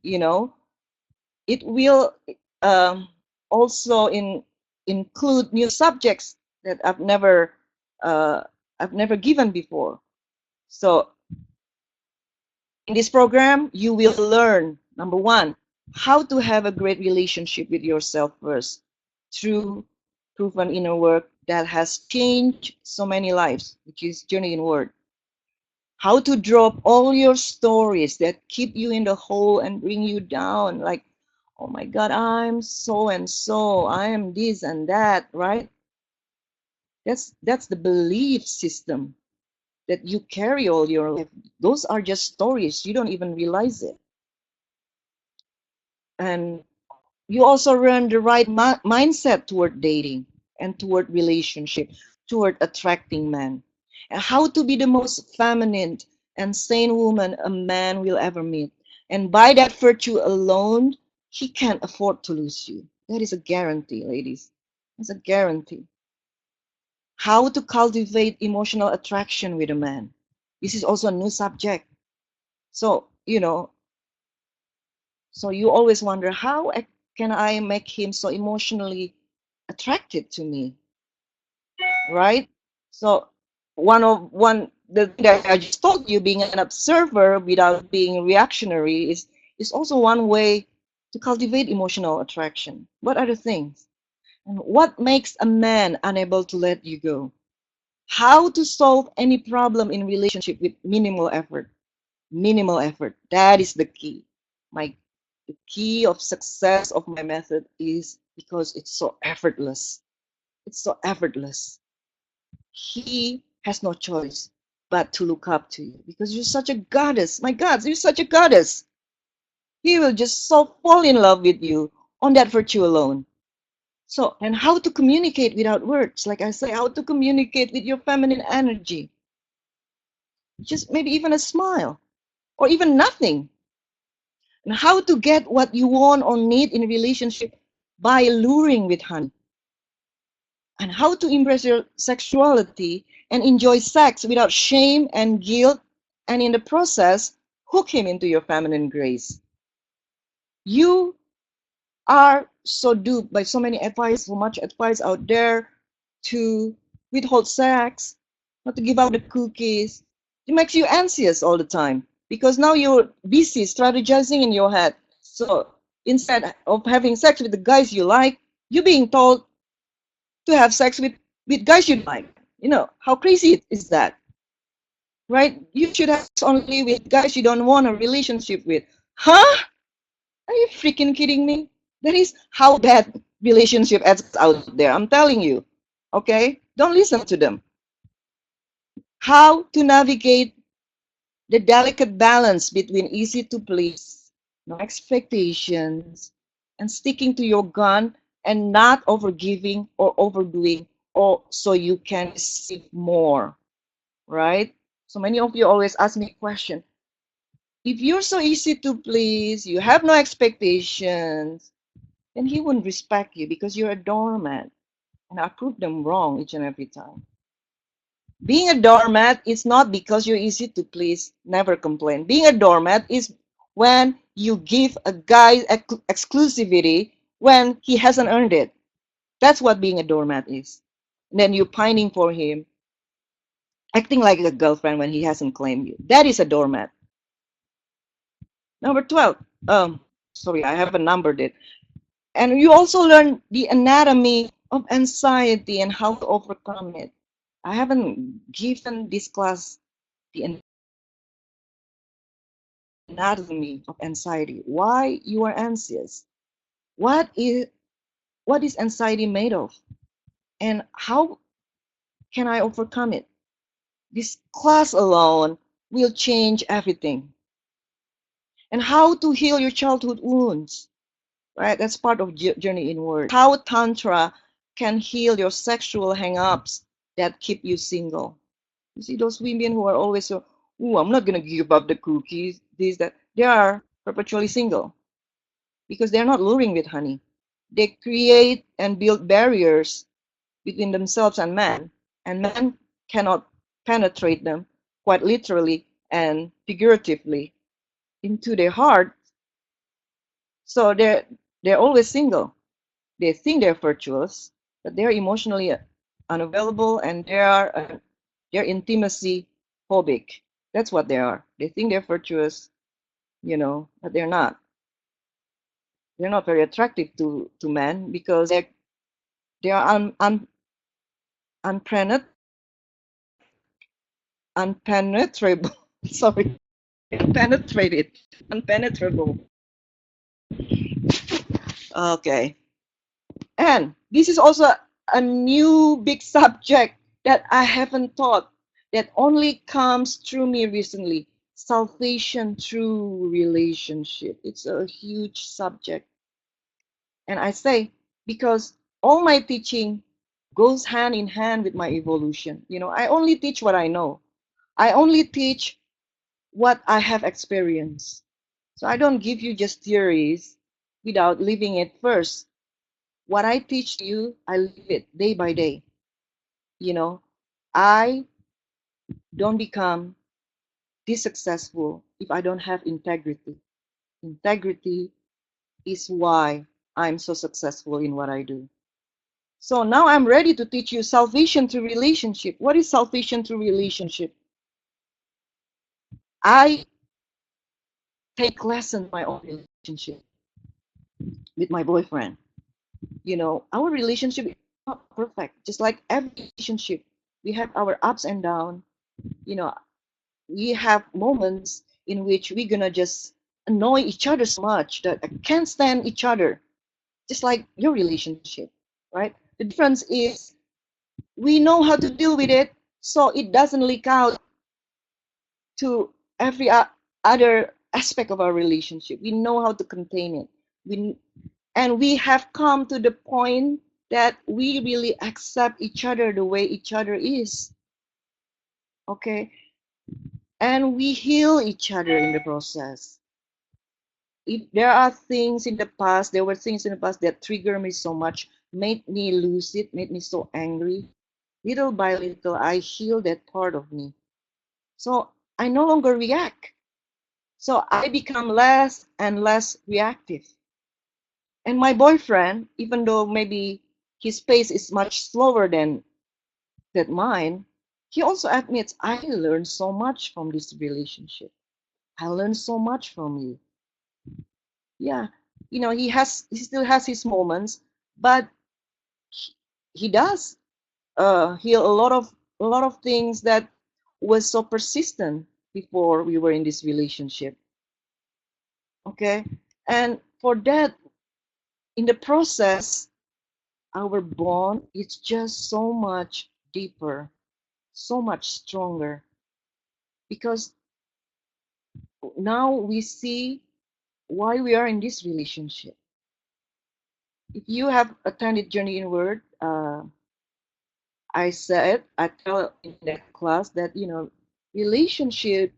you know, it will um, also include new subjects that uh, I've never given before. So in this program, you will learn, number one, how to have a great relationship with yourself first through proven inner work that has changed so many lives, which is Journey Inward. How to drop all your stories that keep you in the hole and bring you down, like, oh my God, I'm so and so, I am this and that, right? That's the belief system that you carry all your life. Those are just stories. You don't even realize it. And you also learn the right mindset toward dating and toward relationship, toward attracting men, and how to be the most feminine and sane woman a man will ever meet. And by that virtue alone, he can't afford to lose you. That is a guarantee, ladies. It's a guarantee. How to cultivate emotional attraction with a man. This is also a new subject. So, so you always wonder, how can I make him so emotionally attracted to me, right? So the thing that I just told you, being an observer without being reactionary, is also one way to cultivate emotional attraction. What are the things? And what makes a man unable to let you go? How to solve any problem in relationship with minimal effort? Minimal effort. That is the key. My The key of success of my method is because it's so effortless. It's so effortless. He has no choice but to look up to you because you're such a goddess. My God, you're such a goddess. He will just so fall in love with you on that virtue alone. So, and how to communicate without words, like I say, how to communicate with your feminine energy. Just maybe even a smile or even nothing. And how to get what you want or need in a relationship by luring with honey. And how to embrace your sexuality and enjoy sex without shame and guilt, and in the process, hook him into your feminine grace. You are so duped by so many advice, so much advice out there to withhold sex, not to give out the cookies. It makes you anxious all the time because now you're busy strategizing in your head. So instead of having sex with the guys you like, you're being told to have sex with guys you like. How crazy is that? Right? You should have sex only with guys you don't want a relationship with. Huh? Are you freaking kidding me? That is how bad relationship ads out there. I'm telling you. Okay? Don't listen to them. How to navigate the delicate balance between easy to please, no expectations, and sticking to your gun and not overgiving or overdoing, or so you can receive more, right? So many of you always ask me a question. If you're so easy to please, you have no expectations, then he wouldn't respect you because you're a doormat. And I prove them wrong each and every time. Being a doormat is not because you're easy to please, never complain. Being a doormat is when you give a guy exclusivity when he hasn't earned it. That's what being a doormat is. And then you're pining for him, acting like a girlfriend when he hasn't claimed you. That is a doormat. Number 12. Sorry, I haven't numbered it. And you also learn the anatomy of anxiety and how to overcome it. I haven't given this class the anatomy of anxiety. Why you are anxious? What is what is anxiety made of? And how can I overcome it? This class alone will change everything. And how to heal your childhood wounds, right? That's part of journey inward. How tantra can heal your sexual hang-ups that keep you single. You see those women who are always so, oh, I'm not gonna give up the cookies, this, that. They are perpetually single because they're not luring with honey. They create and build barriers between themselves and men cannot penetrate them quite literally and figuratively into their heart. So they're always single. They think they're virtuous, but they're emotionally unavailable and they're intimacy phobic. That's what they are. They think they're virtuous, but they're not. They're not very attractive to men because they are unpenetrable. Unpenetrable. Sorry, penetrated, unpenetrable. Okay, and this is also a new big subject that I haven't taught that only comes through me recently. Salvation through relationship. It's a huge subject, and I say because all my teaching goes hand in hand with my evolution. I only teach what I know. I only teach what I have experienced. So I don't give you just theories without living it first. What I teach you, I live it day by day. You know, I don't become this successful if I don't have integrity. Integrity is why I'm so successful in what I do. So now I'm ready to teach you salvation through relationship. What is salvation through relationship? I take lessons in my own relationship with my boyfriend. Our relationship is not perfect. Just like every relationship, we have our ups and downs. You know, we have moments in which we're gonna just annoy each other so much that I can't stand each other. Just like your relationship, right? The difference is we know how to deal with it, so it doesn't leak out to every other aspect of our relationship. We know how to contain it. We have come to the point that we really accept each other the way each other is, okay, and we heal each other in the process. If there were things in the past that triggered me so much, made me lose it, made me so angry. Little by little I heal that part of me, so I no longer react, so I become less and less reactive. And my boyfriend, even though maybe his pace is much slower than mine, he also admits, I learned so much from this relationship. I learned so much from you. Yeah, he still has his moments, but he does heal a lot of things that was so persistent before we were in this relationship. Okay, and for that, in the process, our bond is just so much deeper. so much stronger because now we see why we are in this relationship. If you have attended Journey Inward, I tell in that class that, relationship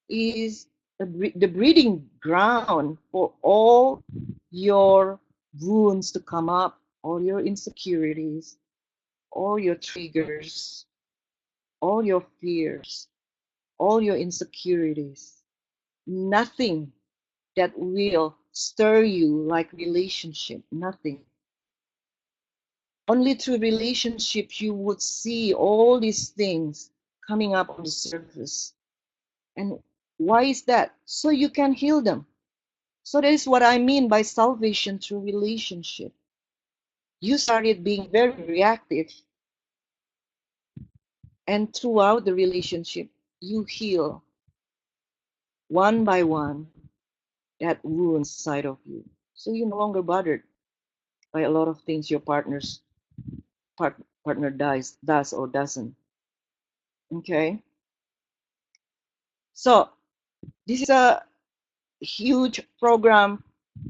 is the breeding ground for all your wounds to come up, all your insecurities, all your triggers, all your fears, all your insecurities. Nothing that will stir you like relationship, nothing. Only through relationships you would see all these things coming up on the surface. And why is that? So you can heal them. So that is what I mean by salvation through relationship. You started being very reactive, and throughout the relationship, you heal one by one that wound inside of you. So you're no longer bothered by a lot of things your partner does or doesn't. Okay. So this is a huge program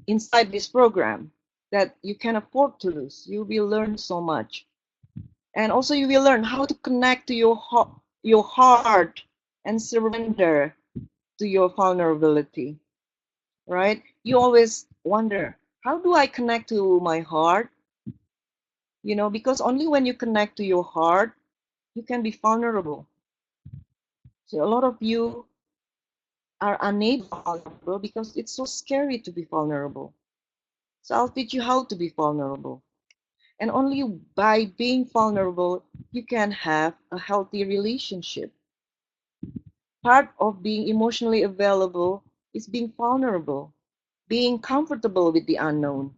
inside this program that you can afford to lose. You will learn so much. And also you will learn how to connect to your heart and surrender to your vulnerability, right? You always wonder, how do I connect to my heart? Because only when you connect to your heart, you can be vulnerable. So a lot of you are unable to be vulnerable because it's so scary to be vulnerable. So I'll teach you how to be vulnerable. And only by being vulnerable, you can have a healthy relationship. Part of being emotionally available is being vulnerable, being comfortable with the unknown.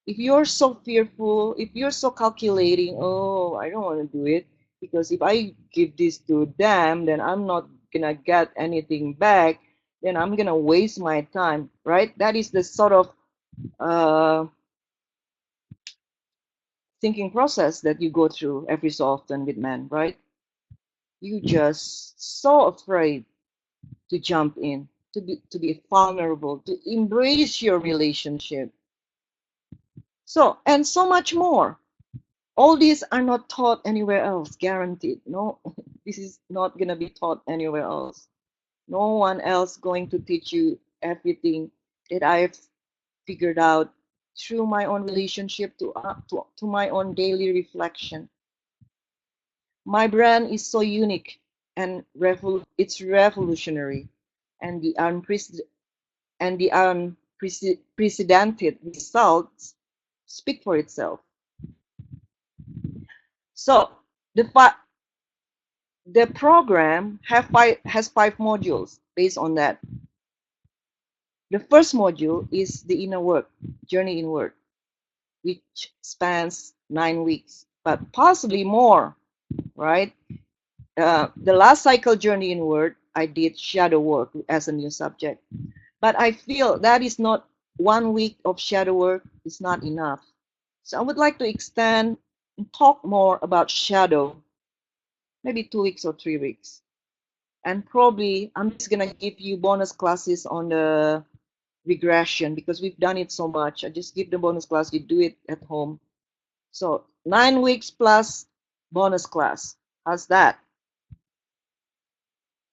If you're so fearful, if you're so calculating, oh, I don't want to do it because if I give this to them, then I'm not gonna get anything back. Then I'm gonna waste my time, right? That is the sort of uh, thinking process that you go through every so often with men, right? You just so afraid to jump in, to be vulnerable, to embrace your relationship. So, and so much more. All these are not taught anywhere else, guaranteed. No, this is not going to be taught anywhere else. No one else going to teach you everything that I've figured out through my own relationship to my own daily reflection. My brand is so unique and it's revolutionary, and the unprecedented results speak for itself. So the the program has 5 modules based on that. The first module is the inner work, journey inward, which spans 9 weeks, but possibly more, right? The last cycle journey inward, I did shadow work as a new subject, but I feel that is not 1 week of shadow work is not enough. So I would like to extend and talk more about shadow, maybe 2 weeks or 3 weeks. And probably I'm just gonna give you bonus classes on the regression because we've done it so much. I just give the bonus class, you do it at home. So 9 weeks plus bonus class. How's that?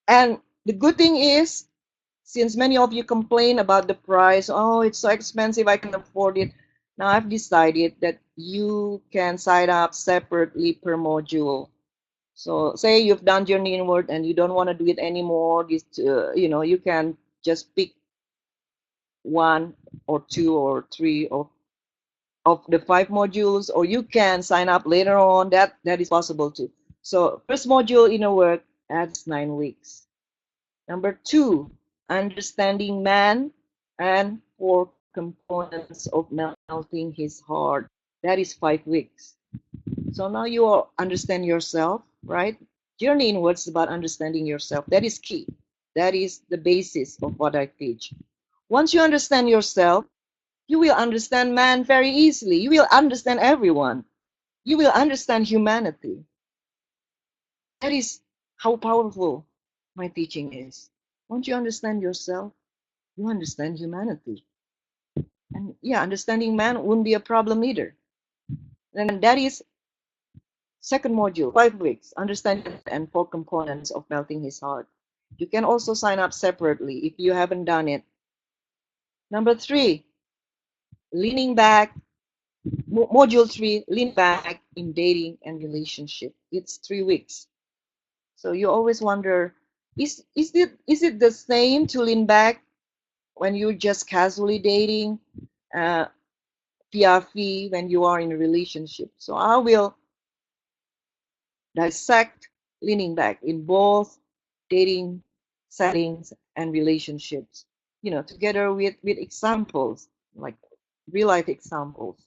And the good thing is, since many of you complain about the price, oh, it's so expensive, I can afford it. Now I've decided that you can sign up separately per module. So say you've done Journey Inward and you don't want to do it anymore, you can just pick 1 or 2 or 3 of the 5 modules, or you can sign up later on. That is possible too. So first module, inner work, adds 9 weeks. Number 2, understanding man and 4 components of melting his heart. That is 5 weeks. So now you all understand yourself, right? Journey inwards is about understanding yourself. That is key. That is the basis of what I teach. Once you understand yourself, you will understand man very easily. You will understand everyone. You will understand humanity. That is how powerful my teaching is. Once you understand yourself, you understand humanity. And yeah, understanding man wouldn't be a problem either. And that is second module, 5 weeks, understanding and 4 components of melting his heart. You can also sign up separately if you haven't done it. Number 3, leaning back, module 3, lean back in dating and relationship. It's 3 weeks. So you always wonder, is it the same to lean back when you're just casually dating, uh, PRV when you are in a relationship? So I will dissect leaning back in both dating settings and relationships, together with examples, like real life examples.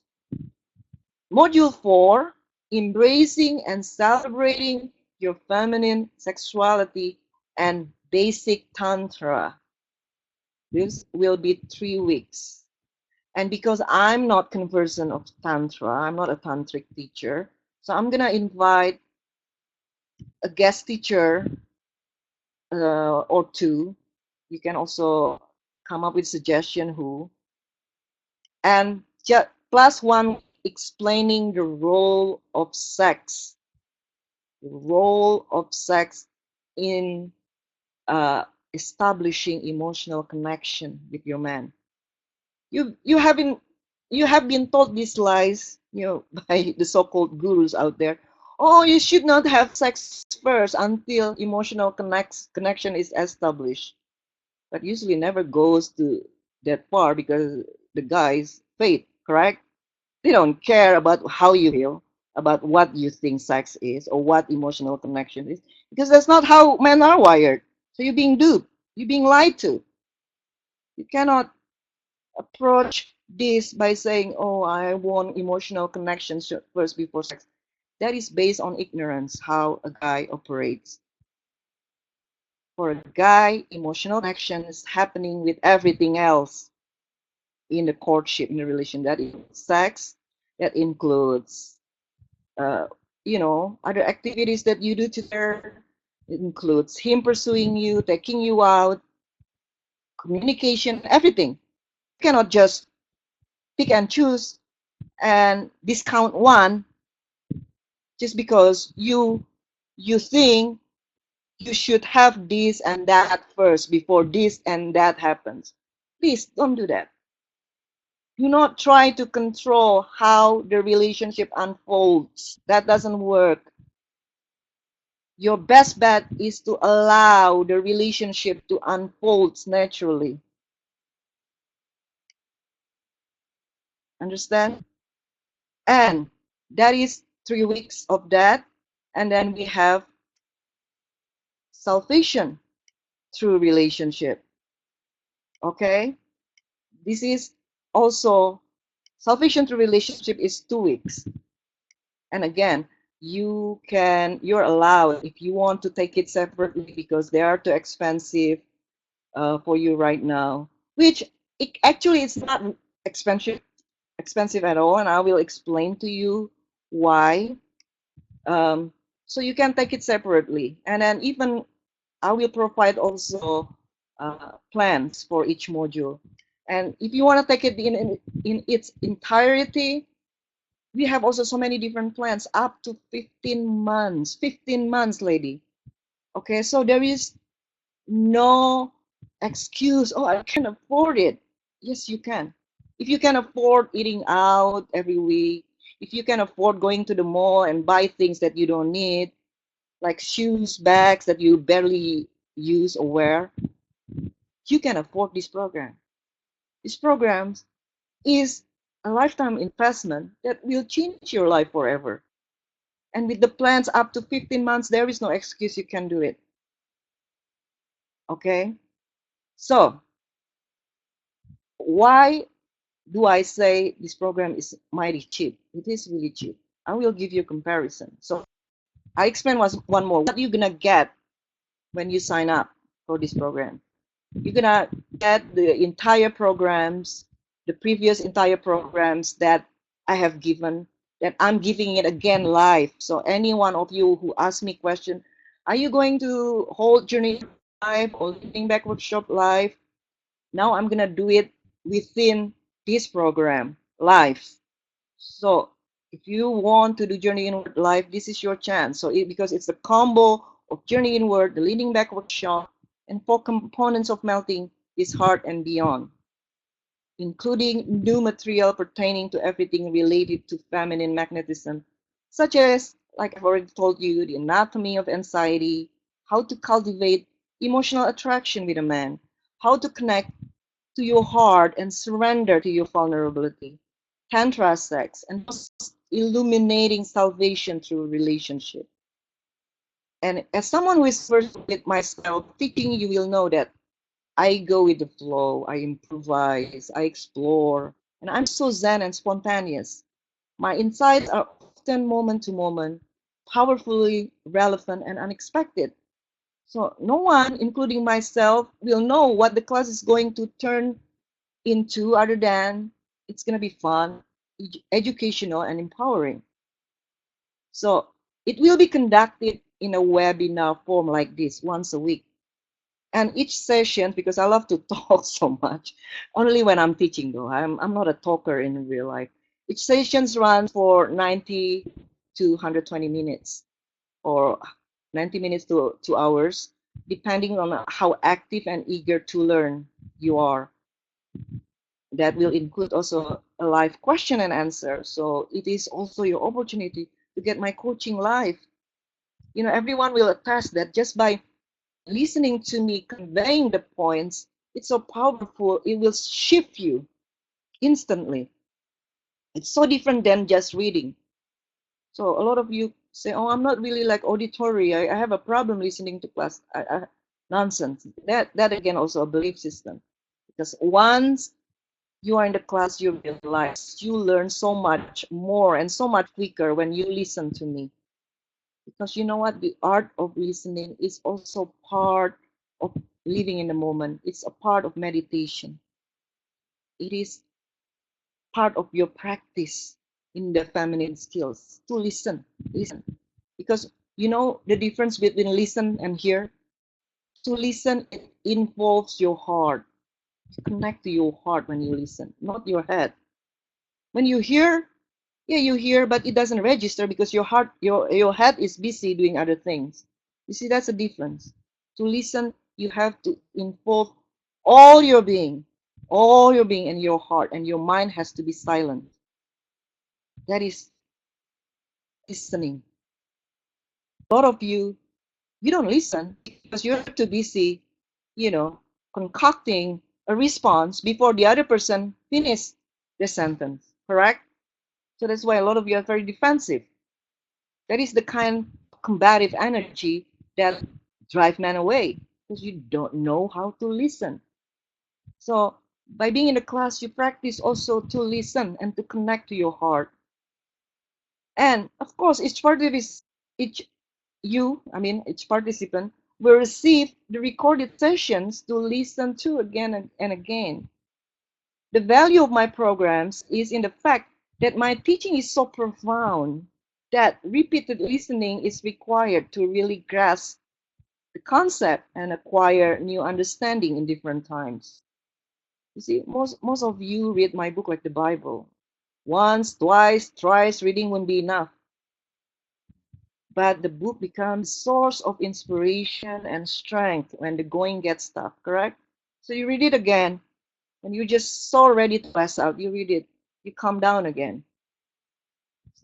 Module 4, embracing and celebrating your feminine sexuality and basic tantra. This will be 3 weeks. And because I'm not conversant of tantra, I'm not a tantric teacher, so I'm gonna invite a guest teacher or two. You can also come up with suggestion who, and just plus one explaining the role of sex in uh, establishing emotional connection with your man. You have been taught these lies, by the so-called gurus out there. Oh, you should not have sex first until emotional connection is established. But usually never goes to that far because the guys faith, correct? They don't care about how you feel, about what you think sex is or what emotional connection is, because that's not how men are wired. So you're being duped, you're being lied to. You cannot approach this by saying, oh, I want emotional connection first before sex. That is based on ignorance, how a guy operates. For a guy, emotional connection is happening with everything else in the courtship, in the relation. That includes sex, that includes, uh, other activities that you do together. It includes him pursuing you, taking you out, communication, everything. You cannot just pick and choose and discount one just because you think you should have this and that first before this and that happens. Please don't do that. Do not try to control how the relationship unfolds. That doesn't work. Your best bet is to allow the relationship to unfold naturally. Understand? And that is 3 weeks of that. And then we have salvation through relationship. Okay? This is also salvation through relationship is 2 weeks. And again, you're allowed if you want to take it separately because they are too expensive for you right now, which actually it's not expensive at all, and I will explain to you why. So you can take it separately, and then even I will provide also plans for each module. And if you want to take it in its entirety, we have also so many different plans up to 15 months. 15 months, lady. Okay, so there is no excuse. Oh, I can't afford it. Yes, you can. If you can afford eating out every week, if you can afford going to the mall and buy things that you don't need, like shoes, bags that you barely use or wear, you can afford this program. This program is a lifetime investment that will change your life forever. And with the plans up to 15 months, there is no excuse you can do it. Okay? So, why do I say this program is mighty cheap? It is really cheap. I will give you a comparison. So, I explain one more. What you're gonna get when you sign up for this program? You're gonna get the entire programs, the previous entire programs that I have given, that I'm giving it again live. So any one of you who ask me question, Are you going to hold Journey Live or Living Back Workshop Live? Now I'm gonna do it within this program live. So if you want to do Journey Inward live, this is your chance. So because it's a combo of Journey Inward, the Leaning Back Workshop, and 4 components of melting is heart and beyond, including new material pertaining to everything related to feminine magnetism, such as, like I've already told you, the anatomy of anxiety, how to cultivate emotional attraction with a man, how to connect to your heart and surrender to your vulnerability, tantra sex, and illuminating salvation through relationship. And as someone who is first with myself, teaching you will know that I go with the flow, I improvise, I explore, and I'm so zen and spontaneous. My insights are often moment to moment, powerfully relevant and unexpected. So no one, including myself, will know what the class is going to turn into other than it's going to be fun, educational, and empowering. So it will be conducted in a webinar form like this once a week. And each session, because I love to talk so much, only when I'm teaching though, I'm not a talker in real life. Each sessions runs for 90 to 120 minutes or 90 minutes to 2 hours, depending on how active and eager to learn you are. That will include also a live question and answer. So it is also your opportunity to get my coaching live. You know, everyone will attest that just by listening to me conveying the points, it's so powerful. It will shift you instantly. It's so different than just reading. So a lot of you say, "Oh, I'm not really like auditory. I have a problem listening to class." Nonsense. That again also a belief system. Because once you are in the class, you realize you learn so much more and so much quicker when you listen to me. Because you know what? The art of listening is also part of living in the moment. It's a part of meditation. It is part of your practice in the feminine skills to listen. Listen. Because you know the difference between listen and hear? To listen, it involves your heart. You connect to your heart when you listen, not your head. When you hear, yeah, you hear, but it doesn't register because your head is busy doing other things. You see, that's the difference. To listen, you have to involve all your being and your heart, and your mind has to be silent. That is listening. A lot of you don't listen because you're too busy, you know, concocting a response before the other person finishes the sentence, correct? So that's why a lot of you are very defensive. That is the kind of combative energy that drive men away because you don't know how to listen. So by being in the class, you practice also to listen and to connect to your heart. And of course, each each participant will receive the recorded sessions to listen to again and again. The value of my programs is in the fact that my teaching is so profound that repeated listening is required to really grasp the concept and acquire new understanding in different times. You see, most of you read my book like the Bible. Once, twice, thrice reading won't be enough. But the book becomes a source of inspiration and strength when the going gets tough, correct? So you read it again, and you're just so ready to pass out. You read it, you calm down again.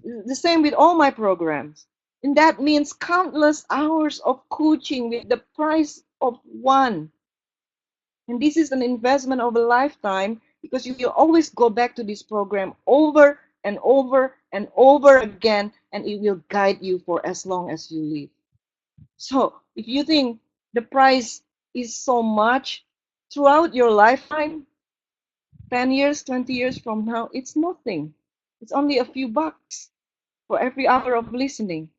The same with all my programs. And that means countless hours of coaching with the price of one. And this is an investment of a lifetime because you will always go back to this program over and over and over again, and it will guide you for as long as you live. So if you think the price is so much throughout your lifetime, 10 years, 20 years from now, it's nothing. It's only a few bucks for every hour of listening.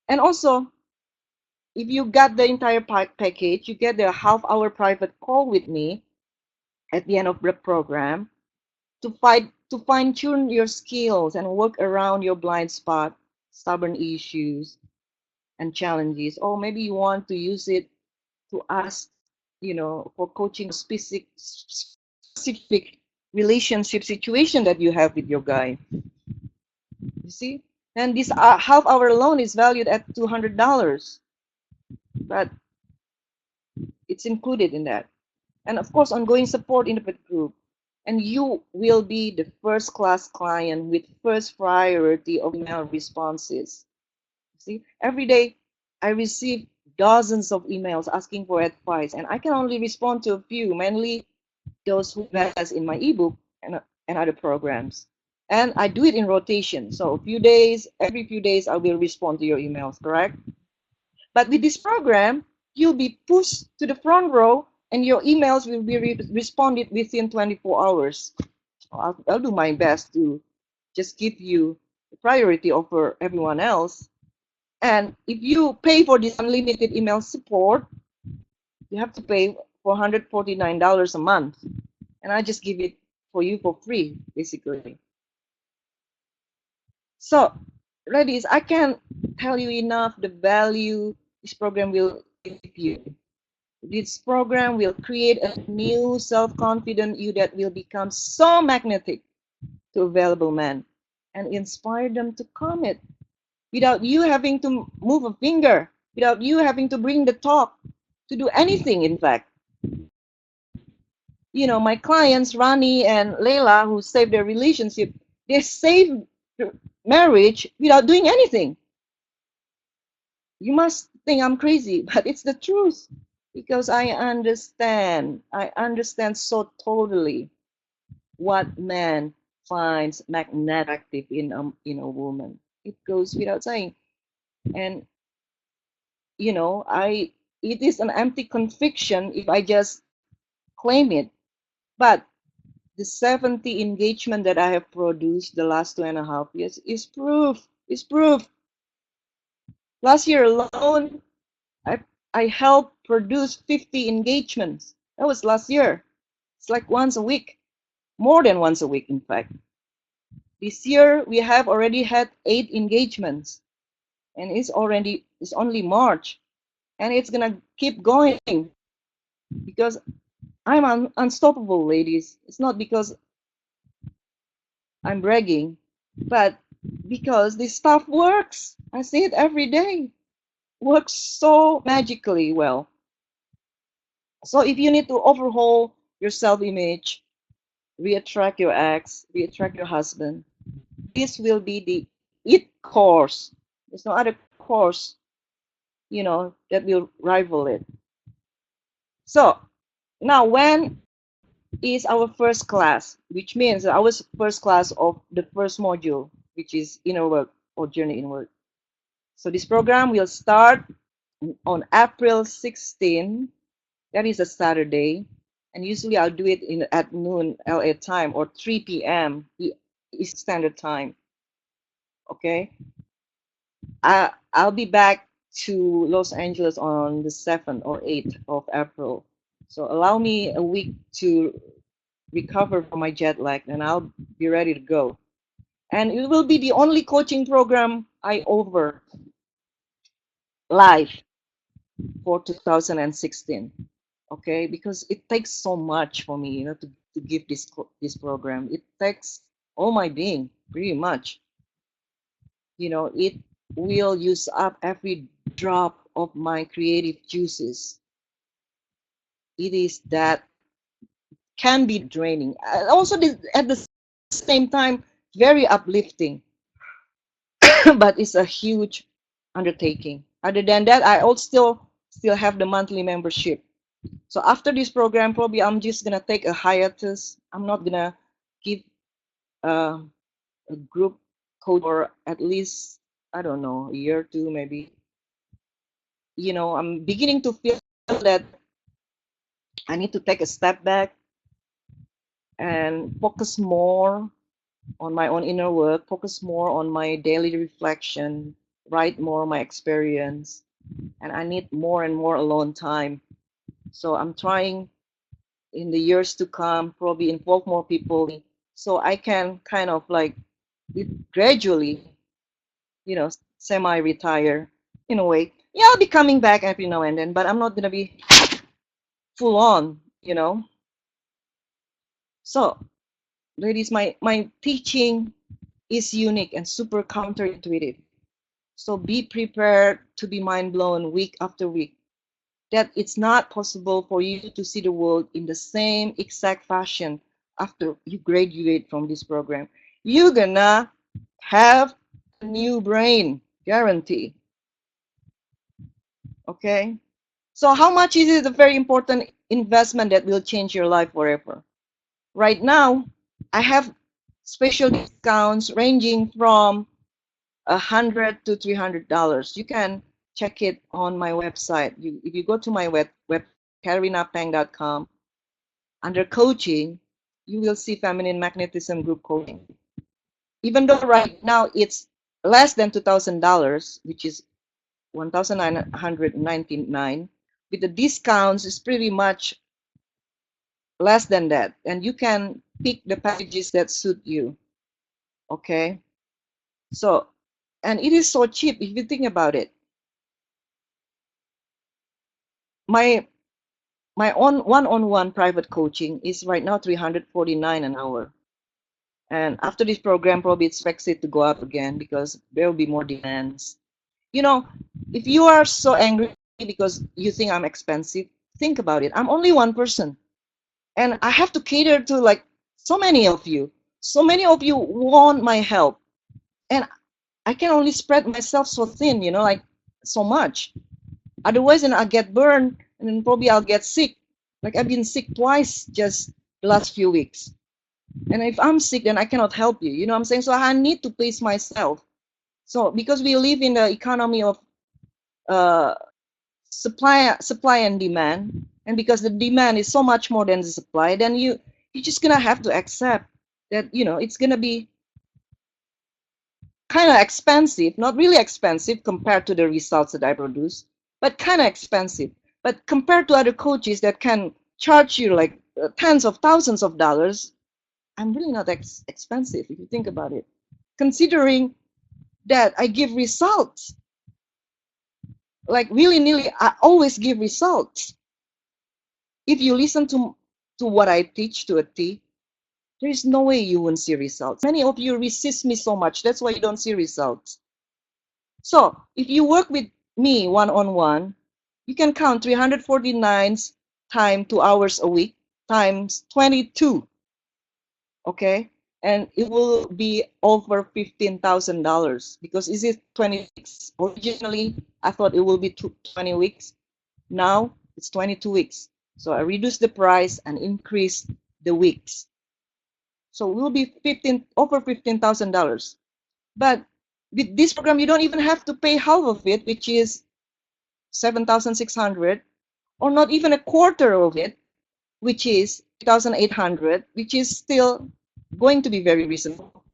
And also, if you got the entire package, you get the half-hour private call with me at the end of the program to fine-tune your skills and work around your blind spot, stubborn issues, and challenges, or maybe you want to use it to ask, for coaching specific relationship situation that you have with your guy. You see? And this half hour loan is valued at $200, but it's included in that. And of course, ongoing support in the group. And you will be the first class client with first priority of email responses. See, every day I receive dozens of emails asking for advice, and I can only respond to a few, mainly those who invest in my ebook and other programs. And I do it in rotation. So every few days, I will respond to your emails, correct? But with this program, you'll be pushed to the front row and your emails will be responded within 24 hours. I'll do my best to just give you the priority over everyone else. And if you pay for this unlimited email support, you have to pay $449 a month. And I just give it for you for free, basically. So, ladies, I can't tell you enough the value this program will give you. This program will create a new self-confident you that will become so magnetic to available men and inspire them to commit without you having to move a finger, without you having to bring the talk, to do anything, in fact. My clients, Rani and Leila, who saved their relationship, they saved their marriage without doing anything. You must think I'm crazy, but it's the truth because I understand so totally what man finds magnetic in a woman. It goes without saying. And it is an empty conviction if I just claim it. But the 70 engagement that I have produced the last 2.5 years is proof. Is proof. Last year alone, I helped produce 50 engagements. That was last year. It's like once a week, more than once a week, in fact. This year we have already had 8 engagements, and it's only March, and it's gonna keep going because I'm unstoppable, ladies. It's not because I'm bragging, but because this stuff works. I see it every day. Works so magically well. So if you need to overhaul your self-image, reattract your ex, reattract your husband, this will be the it course. There's no other course, that will rival it. So now when is our first class, which means our first class of the first module, which is inner work or journey inward. So this program will start on April 16. That is a Saturday, and usually I'll do it at noon LA time or 3 p.m. East Standard Time. Okay, I'll be back to Los Angeles on the 7th or 8th of April. So allow me a week to recover from my jet lag, and I'll be ready to go. And it will be the only coaching program I offer live for 2016. Okay, because it takes so much for me, to give this program. It takes all my being, pretty much. It will use up every drop of my creative juices. It is that can be draining. Also, at the same time, very uplifting, but it's a huge undertaking. Other than that, I also still have the monthly membership. So after this program, probably I'm just gonna take a hiatus. I'm not gonna give a group coach for at least, I don't know, a year or two maybe. I'm beginning to feel that I need to take a step back and focus more on my own inner work, focus more on my daily reflection, write more my experience, and I need more and more alone time. So I'm trying in the years to come, probably involve more people so I can kind of like gradually, semi-retire in a way. Yeah, I'll be coming back every now and then, but I'm not gonna be full on, you know. So, ladies, my teaching is unique and super counterintuitive. So be prepared to be mind blown week after week that it's not possible for you to see the world in the same exact fashion after you graduate from this program. You're gonna have a new brain, guarantee. Okay? So how much is it a very important investment that will change your life forever? Right now, I have special discounts ranging from $100 to $300. You can check it on my website. If you go to my web KatarinaPhang.com, under coaching, you will see Feminine Magnetism Group Coaching. Even though right now it's less than $2,000, which is $1,999, with the discounts, it's pretty much less than that. And you can pick the packages that suit you. Okay? So, and it is so cheap if you think about it. My my own one-on-one private coaching is right now $349 an hour. And after this program, probably it's expected to go up again because there will be more demands. You know, if you are so angry because you think I'm expensive, think about it. I'm only one person, and I have to cater to like so many of you. So many of you want my help, and I can only spread myself so thin, like so much. Otherwise, then I'll get burned, and then probably I'll get sick. Like I've been sick twice just the last few weeks. And if I'm sick, then I cannot help you. You know what I'm saying? So I need to pace myself. So because we live in the economy of uh, supply and demand, and because the demand is so much more than the supply, then you're just gonna have to accept that it's gonna be kind of expensive, not really expensive compared to the results that I produce, but kind of expensive. But compared to other coaches that can charge you like tens of thousands of dollars, I'm really not expensive if you think about it. Considering that I give results, like willy-nilly, I always give results. If you listen to what I teach to a T, there is no way you won't see results. Many of you resist me so much, that's why you don't see results. So if you work with me one-on-one, you can count 349 times 2 hours a week times 22, okay? And it will be over $15,000 because is it 26? Originally, I thought it will be 20 weeks. Now it's 22 weeks. So I reduced the price and increased the weeks. So it will be over $15,000. But with this program, you don't even have to pay half of it, which is 7,600, or not even a quarter of it, which is 3,800, which is still going to be very reasonable.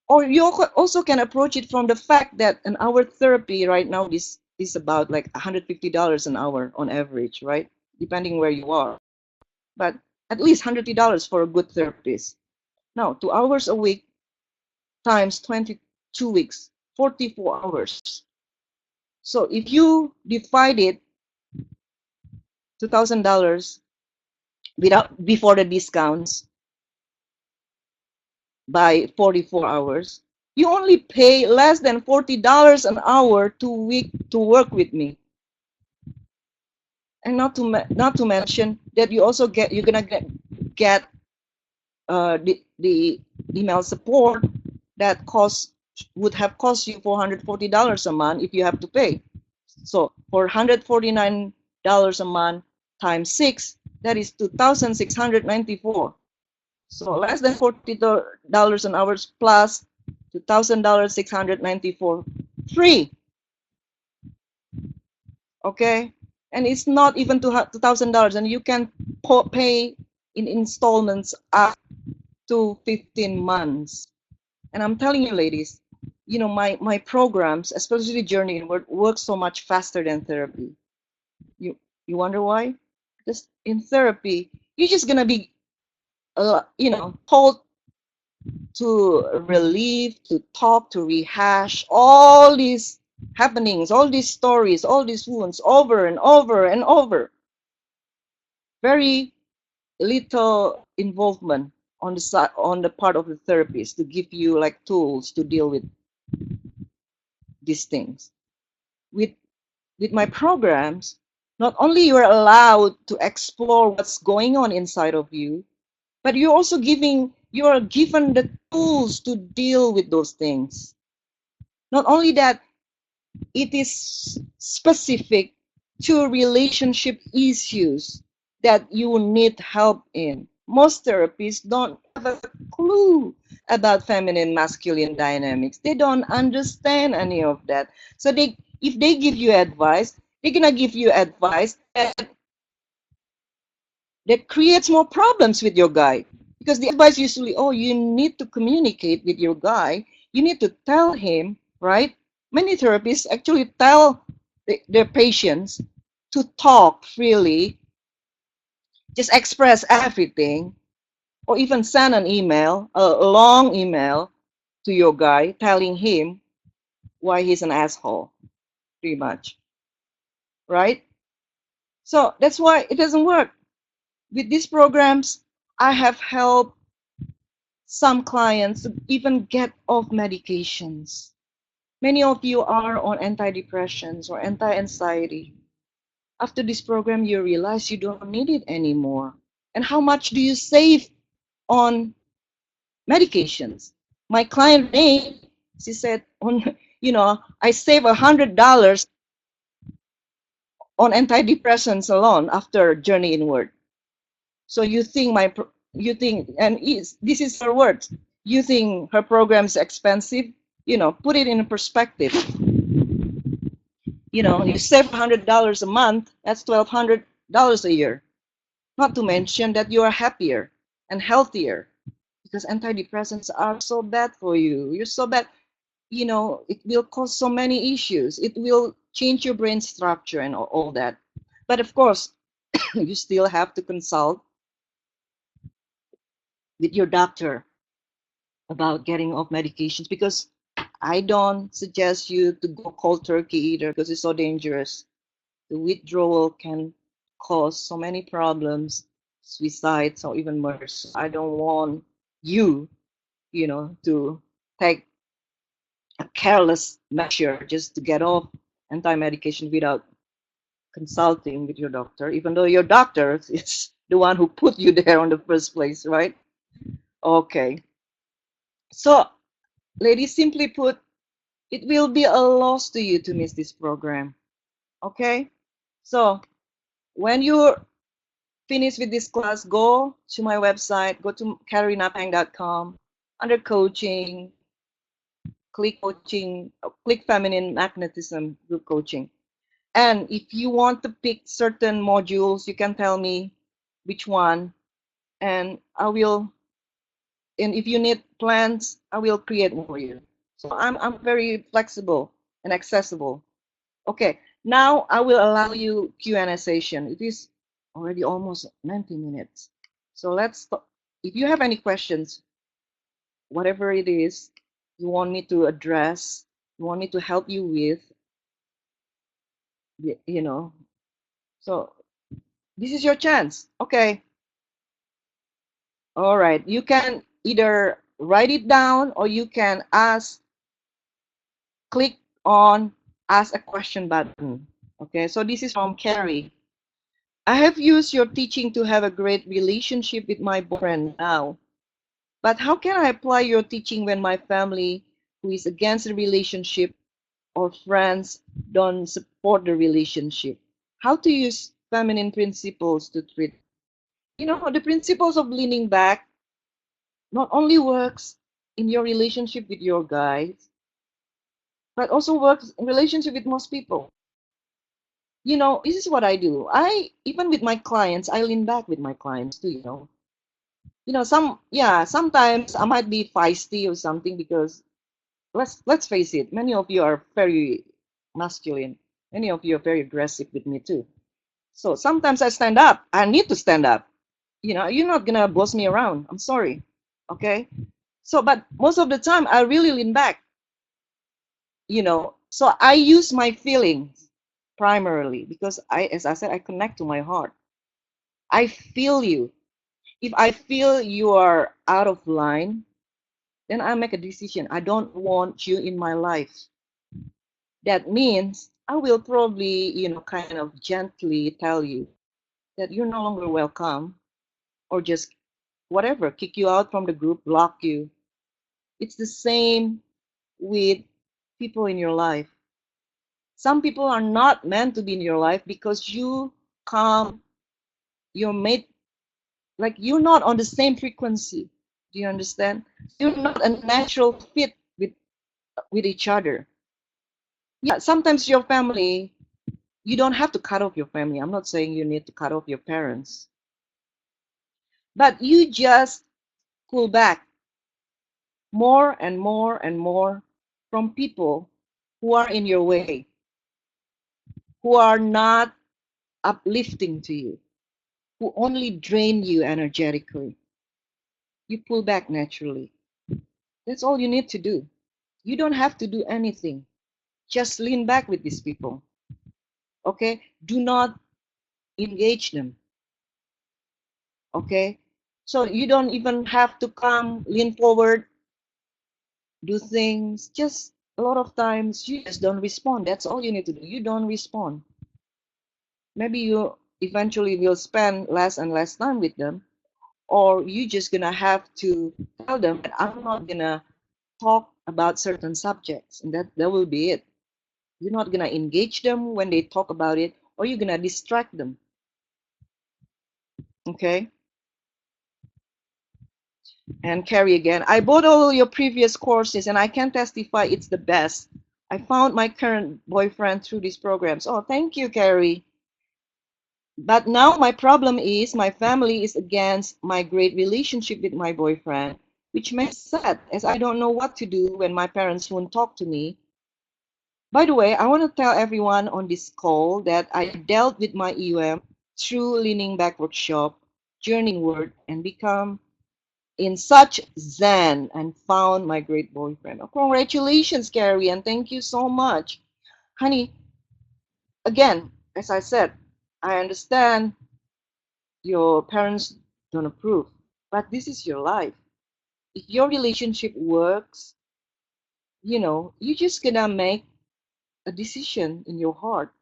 Or you also can approach it from the fact that an hour therapy right now is about like $150 an hour on average, right? Depending where you are. But at least $150 for a good therapist. Now, 2 hours a week times 22 weeks, 44 hours. So if you divide it, $2,000 before the discounts by 44 hours, you only pay less than $40 an hour to work with me. And not to mention that you're gonna get the email support that would have cost you $440 a month if you have to pay. So for $149 a month times 6, that is $2,694. So less than $40 an hour plus $2,000, 694 free. Okay, and it's not even $2,000, and you can pay in installments up to 15 months. And I'm telling you, ladies, my programs, especially Journey Inward, work so much faster than therapy. You wonder why? Because in therapy, you're just gonna be, told to relieve, to talk, to rehash all these happenings, all these stories, all these wounds over and over and over. Very little involvement on the side, on the part of the therapist to give you like tools to deal with these things. With my programs, not only you are allowed to explore what's going on inside of you, but you are given the tools to deal with those things. Not only that, it is specific to relationship issues that you need help in. Most therapists don't have a clue about feminine masculine dynamics. They don't understand any of that. So if they give you advice, they're gonna give you advice that creates more problems with your guy. Because the advice usually, oh, you need to communicate with your guy. You need to tell him, right? Many therapists actually tell their patients to talk freely, just express everything, or even send an email, a long email to your guy telling him why he's an asshole, pretty much, right? So that's why it doesn't work. With these programs, I have helped some clients to even get off medications. Many of you are on antidepressants or anti-anxiety. After this program, you realize you don't need it anymore. And how much do you save on medications? My client Renee, she said, I save $100 on antidepressants alone after journey inward. So you think, and this is her words, you think her program is expensive? Put it in perspective. You save $100 a month, that's $1,200 a year. Not to mention that you are happier and healthier because antidepressants are so bad for you. You're so bad, it will cause so many issues. It will change your brain structure and all that. But of course, you still have to consult with your doctor about getting off medications because I don't suggest you to go cold turkey either because it's so dangerous. The withdrawal can cause so many problems, suicides or even murders. I don't want you, to take a careless measure just to get off anti-medication without consulting with your doctor, even though your doctor is the one who put you there in the first place, right? Okay. So, ladies, simply put, it will be a loss to you to miss this program. Okay? So, when you finish with this class, go to my website, go to KatarinaPhang.com, under coaching, click feminine magnetism group coaching. And if you want to pick certain modules, you can tell me which one, and and if you need plans, I will create one for you. So I'm very flexible and accessible. Okay, now I will allow you Q&A session. It is already almost 90 minutes. So let's stop. If you have any questions, whatever it is you want me to address, you want me to help you with, so this is your chance. Okay. All right. You can either write it down or you can click on ask a question button. Okay. So this is from Carrie. I have used your teaching to have a great relationship with my boyfriend now. But how can I apply your teaching when my family, who is against the relationship, or friends don't support the relationship? How to use feminine principles to treat? The principles of leaning back not only works in your relationship with your guys, but also works in relationship with most people. This is what I do. Even with my clients, I lean back with my clients too. Sometimes I might be feisty or something because let's face it, many of you are very masculine. Many of you are very aggressive with me too. So sometimes I stand up. I need to stand up. You're not gonna boss me around. I'm sorry. Okay. So, but most of the time I really lean back. So I use my feelings primarily because as I said, I connect to my heart. I feel you. If I feel you are out of line, then I make a decision. I don't want you in my life. That means I will probably, kind of gently tell you that you're no longer welcome, or just whatever, kick you out from the group, block you. It's the same with people in your life. Some people are not meant to be in your life because come, you're made, like you're not on the same frequency. Do you understand? You're not a natural fit with each other. Yeah, sometimes your family, you don't have to cut off your family. I'm not saying you need to cut off your parents, but you just pull back more and more and more from people who are in your way, who are not uplifting to you, who only drain you energetically. You pull back naturally. That's all you need to do. You don't have to do anything. Just lean back with these people. Okay? Do not engage them. Okay? So you don't even have to come, lean forward, do things. Just a lot of times you just don't respond. That's all you need to do. You don't respond. Maybe you eventually will spend less and less time with them, or you just gonna have to tell them that I'm not gonna talk about certain subjects, and that will be it. You're not gonna engage them when they talk about it, or you're gonna distract them. Okay? And Carrie again, I bought all your previous courses and I can testify it's the best. I found my current boyfriend through these programs. Oh, thank you, Carrie. But now my problem is my family is against my great relationship with my boyfriend, which makes sad as I don't know what to do when my parents won't talk to me. By the way, I want to tell everyone on this call that I dealt with my EUM through Leaning Back workshop, journeying word, and become in such zen and found my great boyfriend. Oh, congratulations, Carrie, and thank you so much. Honey, again, as I said, I understand your parents don't approve, but this is your life. If your relationship works, you're just gonna make a decision in your heart.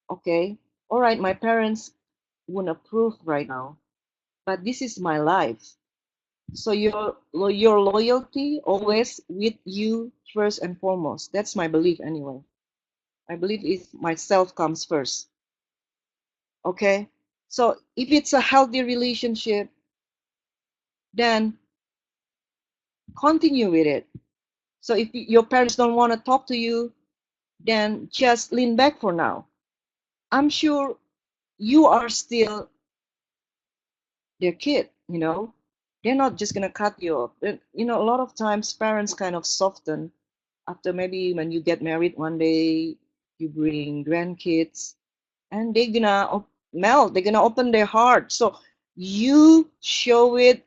Okay, all right, my parents won't approve right now, but this is my life. So your loyalty always with you first and foremost. That's my belief anyway. I believe if myself comes first. Okay? So if it's a healthy relationship, then continue with it. So if your parents don't want to talk to you, then just lean back for now. I'm sure you are still their kid. They're not just gonna cut you off. A lot of times parents kind of soften after maybe when you get married one day, you bring grandkids, and they're gonna melt. They're gonna open their heart. So you show it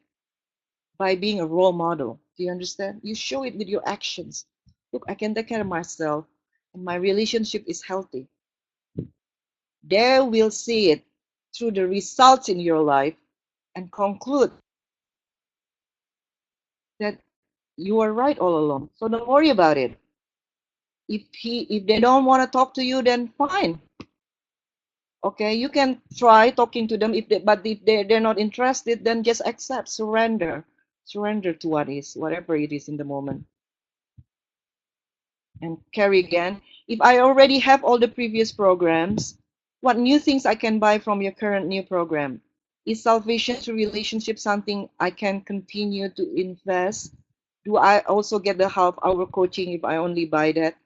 by being a role model. Do you understand? You show it with your actions. Look, I can take care of myself, and my relationship is healthy. They will see it through the results in your life and conclude that you are right all along. So don't worry about it. If they don't want to talk to you, then fine. Okay, you can try talking to them but if they're not interested, then just accept, surrender to whatever it is in the moment. And carry again. If I already have all the previous programs, what new things I can buy from your current new program? Is salvation through relationship something I can continue to invest? Do I also get the half-hour coaching if I only buy that?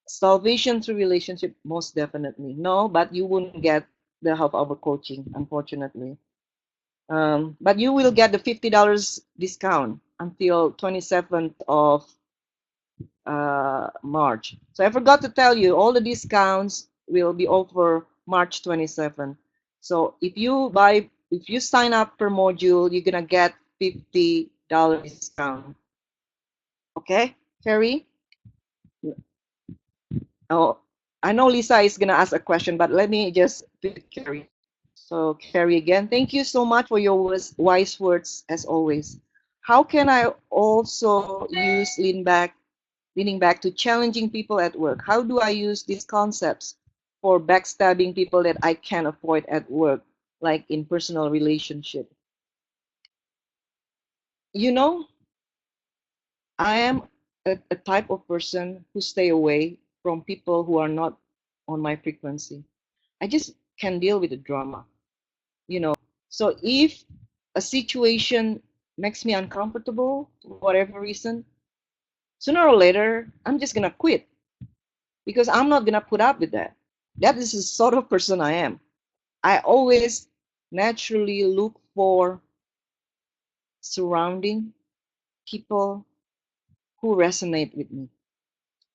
Salvation through relationship, most definitely. No, but you wouldn't get the half-hour coaching, unfortunately. But you will get the $50 discount until 27th of March. So I forgot to tell you, all the discounts will be over March 27th. So if you sign up per module, you're gonna get $50 discount. Okay, Terry? Oh, I know Lisa is gonna ask a question, but let me just pick Carrie. So, Carrie, again, thank you so much for your wise words as always. How can I also use leaning back to challenging people at work? How do I use these concepts for backstabbing people that I can't avoid at work, like in personal relationship? You know, I am a type of person who stay away from people who are not on my frequency. I just can deal with the drama, you know. So if a situation makes me uncomfortable for whatever reason, sooner or later, I'm just gonna quit because I'm not gonna put up with that. That is the sort of person I am. I always naturally look for surrounding people who resonate with me.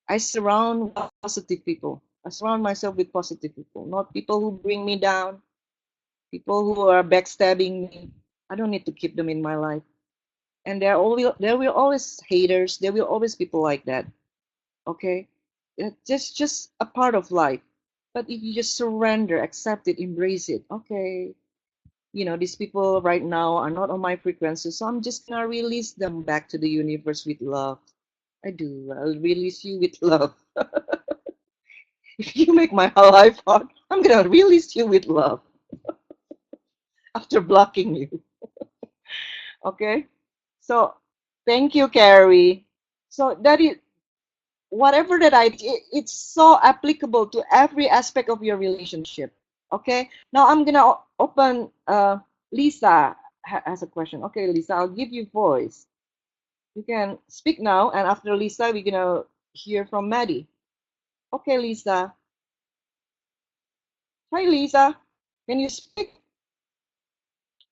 I surround positive people. I surround myself with positive people, not people who bring me down, people who are backstabbing me. I don't need to keep them in my life. And there will always haters. There will always people like that. Okay, it's just a part of life. But if you just surrender, accept it, embrace it. Okay, these people right now are not on my frequency, so I'm just gonna release them back to the universe with love. I do. I'll release you with love. If you make my life hard, I'm gonna release you with love after blocking you. Okay? So thank you, Carrie. So that is whatever that it's so applicable to every aspect of your relationship. Okay? Now I'm gonna open Lisa has a question. Okay, Lisa, I'll give you voice. You can speak now, and after Lisa, we're gonna hear from Maddie. Okay, Lisa. Hi, Lisa. Can you speak?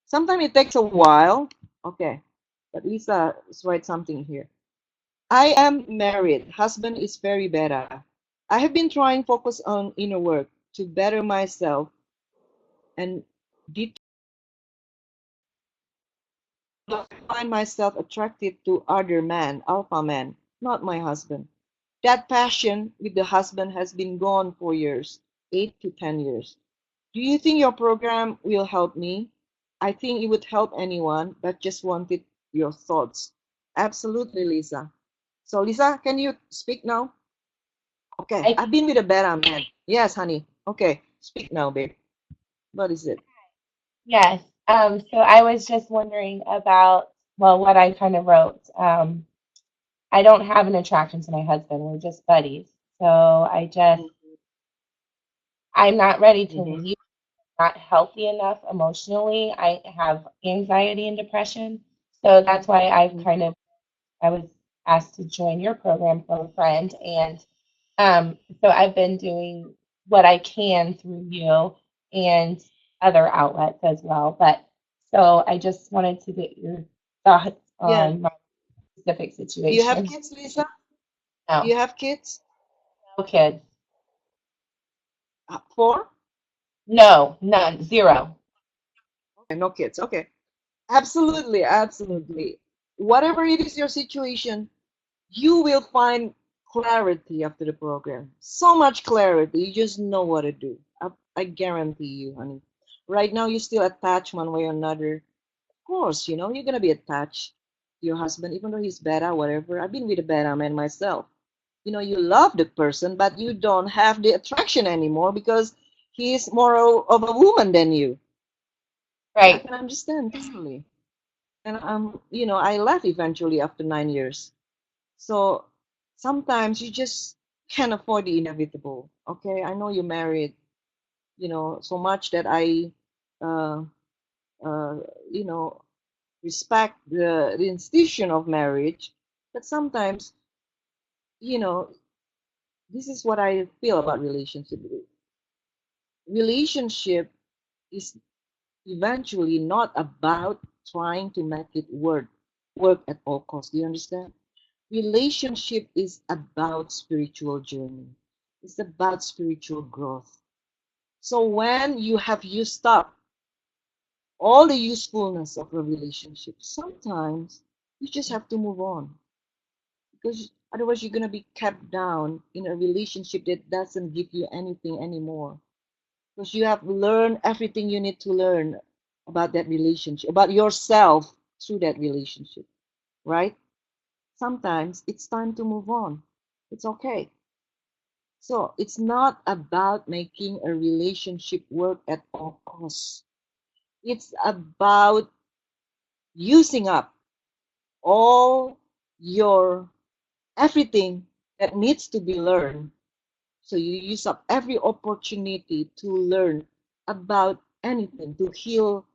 Sometimes it takes a while. Okay, but Lisa is write something here. I am married. Husband is very better. I have been trying focus on inner work to better myself and did find myself attracted to other men, alpha men, not my husband. That passion with the husband has been gone for years, 8 to 10 years. Do you think your program will help me? I think it would help anyone, but just wanted your thoughts. Absolutely, Lisa. So, Lisa, can you speak now? Okay, I I've been with a better man. Yes, honey. Okay, speak now, babe. What is it? yes. So I was just wondering about, well, what I kind of wrote. I don't have an attraction to my husband. We're just buddies. So I'm not ready to Mm-hmm. leave. Not healthy enough emotionally. I have anxiety and depression. So that's why I was asked to join your program from a friend. And so I've been doing what I can through you and other outlets as well. But so I just wanted to get your thoughts Yeah. on my specific Do you have situation. kids, Lisa? Do No, you have kids? no kids. Four? No, none, zero. Okay, no kids. Okay. Absolutely, absolutely. Whatever it is your situation, you will find clarity after the program. So much clarity. You just know what to do. I guarantee you, honey. Right now, you're still attached one way or another. Of course, you're gonna be attached to your husband, even though he's better, whatever. I've been with a better man myself. You love the person, but you don't have the attraction anymore because he's more of a woman than you. Yeah, I Right. can understand totally. And I left eventually after 9 years. So sometimes you just can't afford the inevitable. Okay, I know you're married, so much that I, uh, uh, you know, respect the institution of marriage. But sometimes, you know, this is what I feel about relationship. Relationship is eventually not about trying to make it work at all costs. Do you understand? Relationship is about spiritual journey. It's about spiritual growth. So when you have used up all the usefulness of a relationship, sometimes you just have to move on because Otherwise, you're gonna be kept down in a relationship that doesn't give you anything anymore. Because you have learned everything you need to learn about that relationship, about yourself through that relationship, right? Sometimes it's time to move on. It's okay. So it's not about making a relationship work at all costs. It's about using up all your everything that needs to be learned. So you use up every opportunity to learn about anything to heal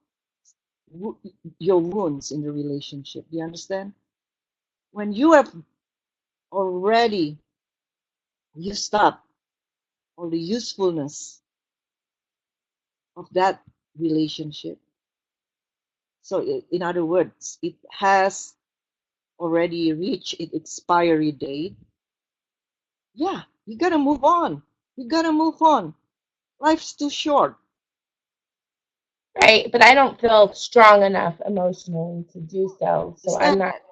your wounds in the relationship. Do you understand? When you have already used up all the usefulness of that relationship, so in other words, it has already reached its expiry date, yeah, you gotta move on. You gotta move on. Life's too short. Right, but I don't feel strong enough emotionally to do so. So I'm Understand not. that?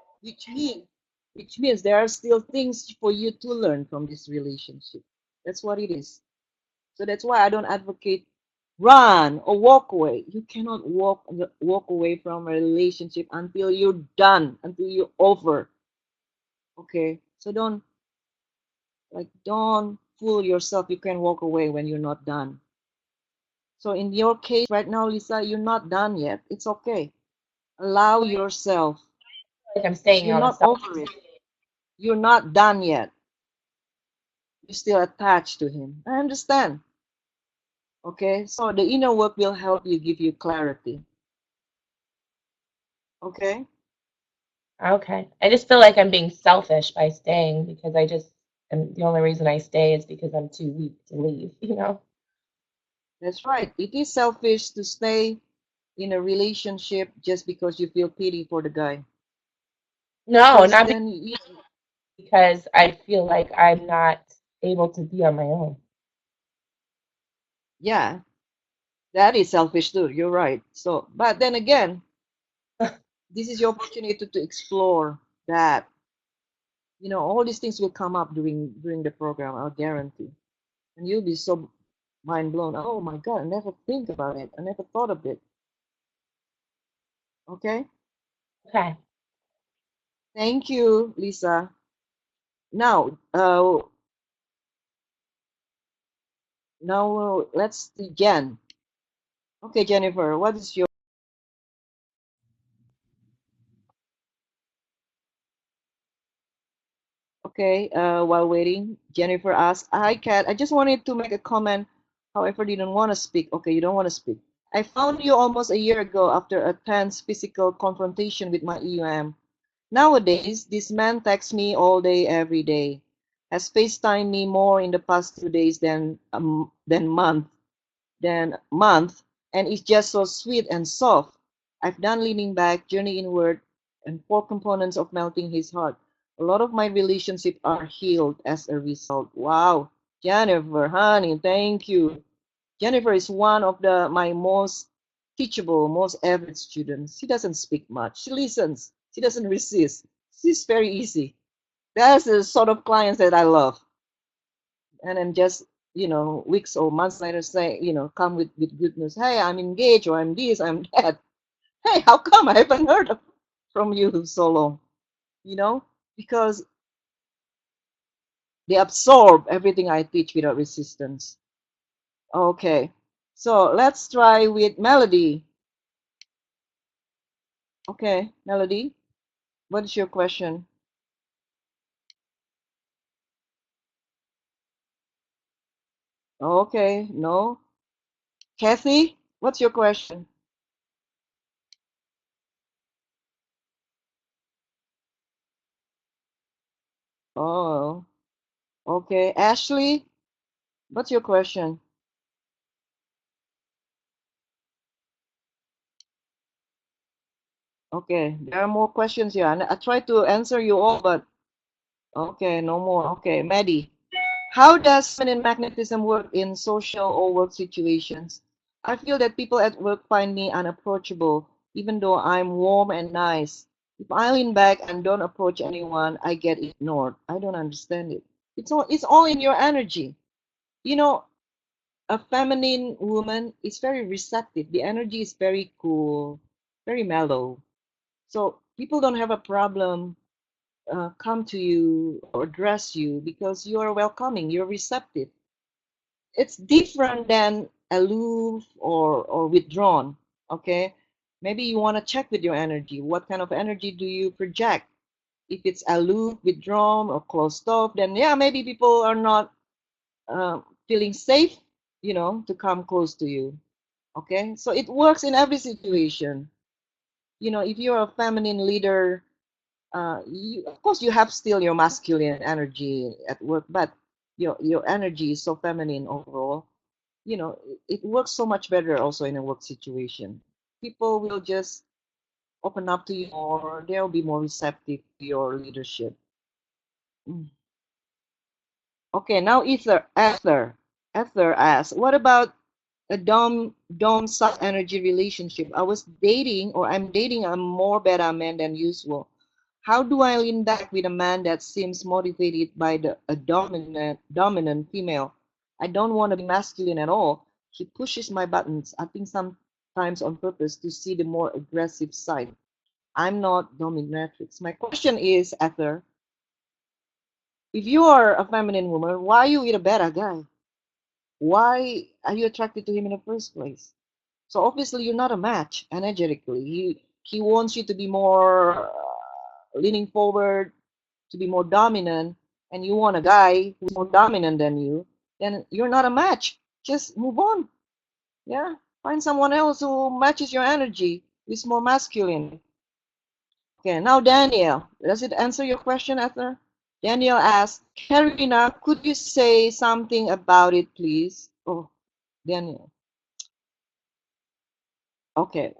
Which means there are still things for you to learn from this relationship. That's what it is. So that's why I don't advocate run or walk away. You cannot walk away from a relationship until you're done, until you're over. Okay? So don't fool yourself. You can walk away when you're not done. So in your case right now, Lisa, you're not done yet. It's okay. Allow yourself. Like I'm staying You're on a not self. over it. You're not done yet. You're still attached to him. I understand. Okay? So the inner work will help you give you clarity. Okay? Okay. I just feel like I'm being selfish by staying because I just, and the only reason I stay is because I'm too weak to leave, you know? That's right. It is selfish to stay in a relationship just because you feel pity for the guy. No, Because not then, because I feel like I'm not able to be on my own. yeah, that is selfish too. You're right. So, but then again, this is your opportunity to explore that. All these things will come up during the program. I'll guarantee, and you'll be so mind blown. Oh my God, I never think about it. I never thought of it. Okay. Okay. Thank you, Lisa. Now, let's see Jen. Okay, Jennifer, what is your okay? While waiting, Jennifer asked, "Hi, Kat. I just wanted to make a comment. However, didn't want to speak. Okay, you don't want to speak. I found you almost a year ago after a tense physical confrontation with my EUM. Nowadays, this man texts me all day, every day. Has FaceTime me more in the past 2 days than month, and it's just so sweet and soft. I've done leaning back, journey inward, and four components of melting his heart. A lot of my relationships are healed as a result. Wow, Jennifer, honey, thank you. Jennifer is one of my most teachable, most avid students. She doesn't speak much. She listens. She doesn't resist. She's very easy. That's the sort of clients that I love. And then just weeks or months later say come with good news. Hey, I'm engaged, or I'm this, I'm that. Hey, how come I haven't heard from you so long? you know because they absorb everything I teach without resistance. Okay, so let's try with Melody. Okay, Melody, what is your question? Okay, no. Kathy, what's your question? Oh, okay. Ashley, what's your question? Okay, there are more questions here. And I try to answer you all, but okay, no more. Okay, Maddie, how does feminine magnetism work in social or work situations? I feel that people at work find me unapproachable, even though I'm warm and nice. If I lean back and don't approach anyone, I get ignored. I don't understand it. It's all in your energy. You know, a feminine woman is very receptive. The energy is very cool, very mellow. So people don't have a problem come to you or address you because you're welcoming, you're receptive. It's different than aloof or withdrawn. Okay, maybe you want to check with your energy. What kind of energy do you project? If it's aloof, withdrawn, or closed off, then yeah, maybe people are not feeling safe, to come close to you. Okay, so it works in every situation. If you're a feminine leader, of course you have still your masculine energy at work, but your energy is so feminine overall. It works so much better also in a work situation. People will just open up to you more. They'll be more receptive to your leadership. Mm. Okay, now Ether asks, what about a dom sub energy relationship? I'm dating a more beta man than usual. How do I lean back with a man that seems motivated by a dominant female? I don't want to be masculine at all. He pushes my buttons, I think sometimes on purpose to see the more aggressive side. I'm not dominatrix. My question is, Ether, if you are a feminine woman, why are you with a beta guy? Why are you attracted to him in the first place? So obviously you're not a match energetically. He wants you to be more leaning forward, to be more dominant, and you want a guy who's more dominant than you, then you're not a match. Just move on. Yeah. Find someone else who matches your energy, who's more masculine. Okay, now Daniel. Does it answer your question, Ether? Daniel asks, Karina, could you say something about it, please? Oh, Daniel. Okay.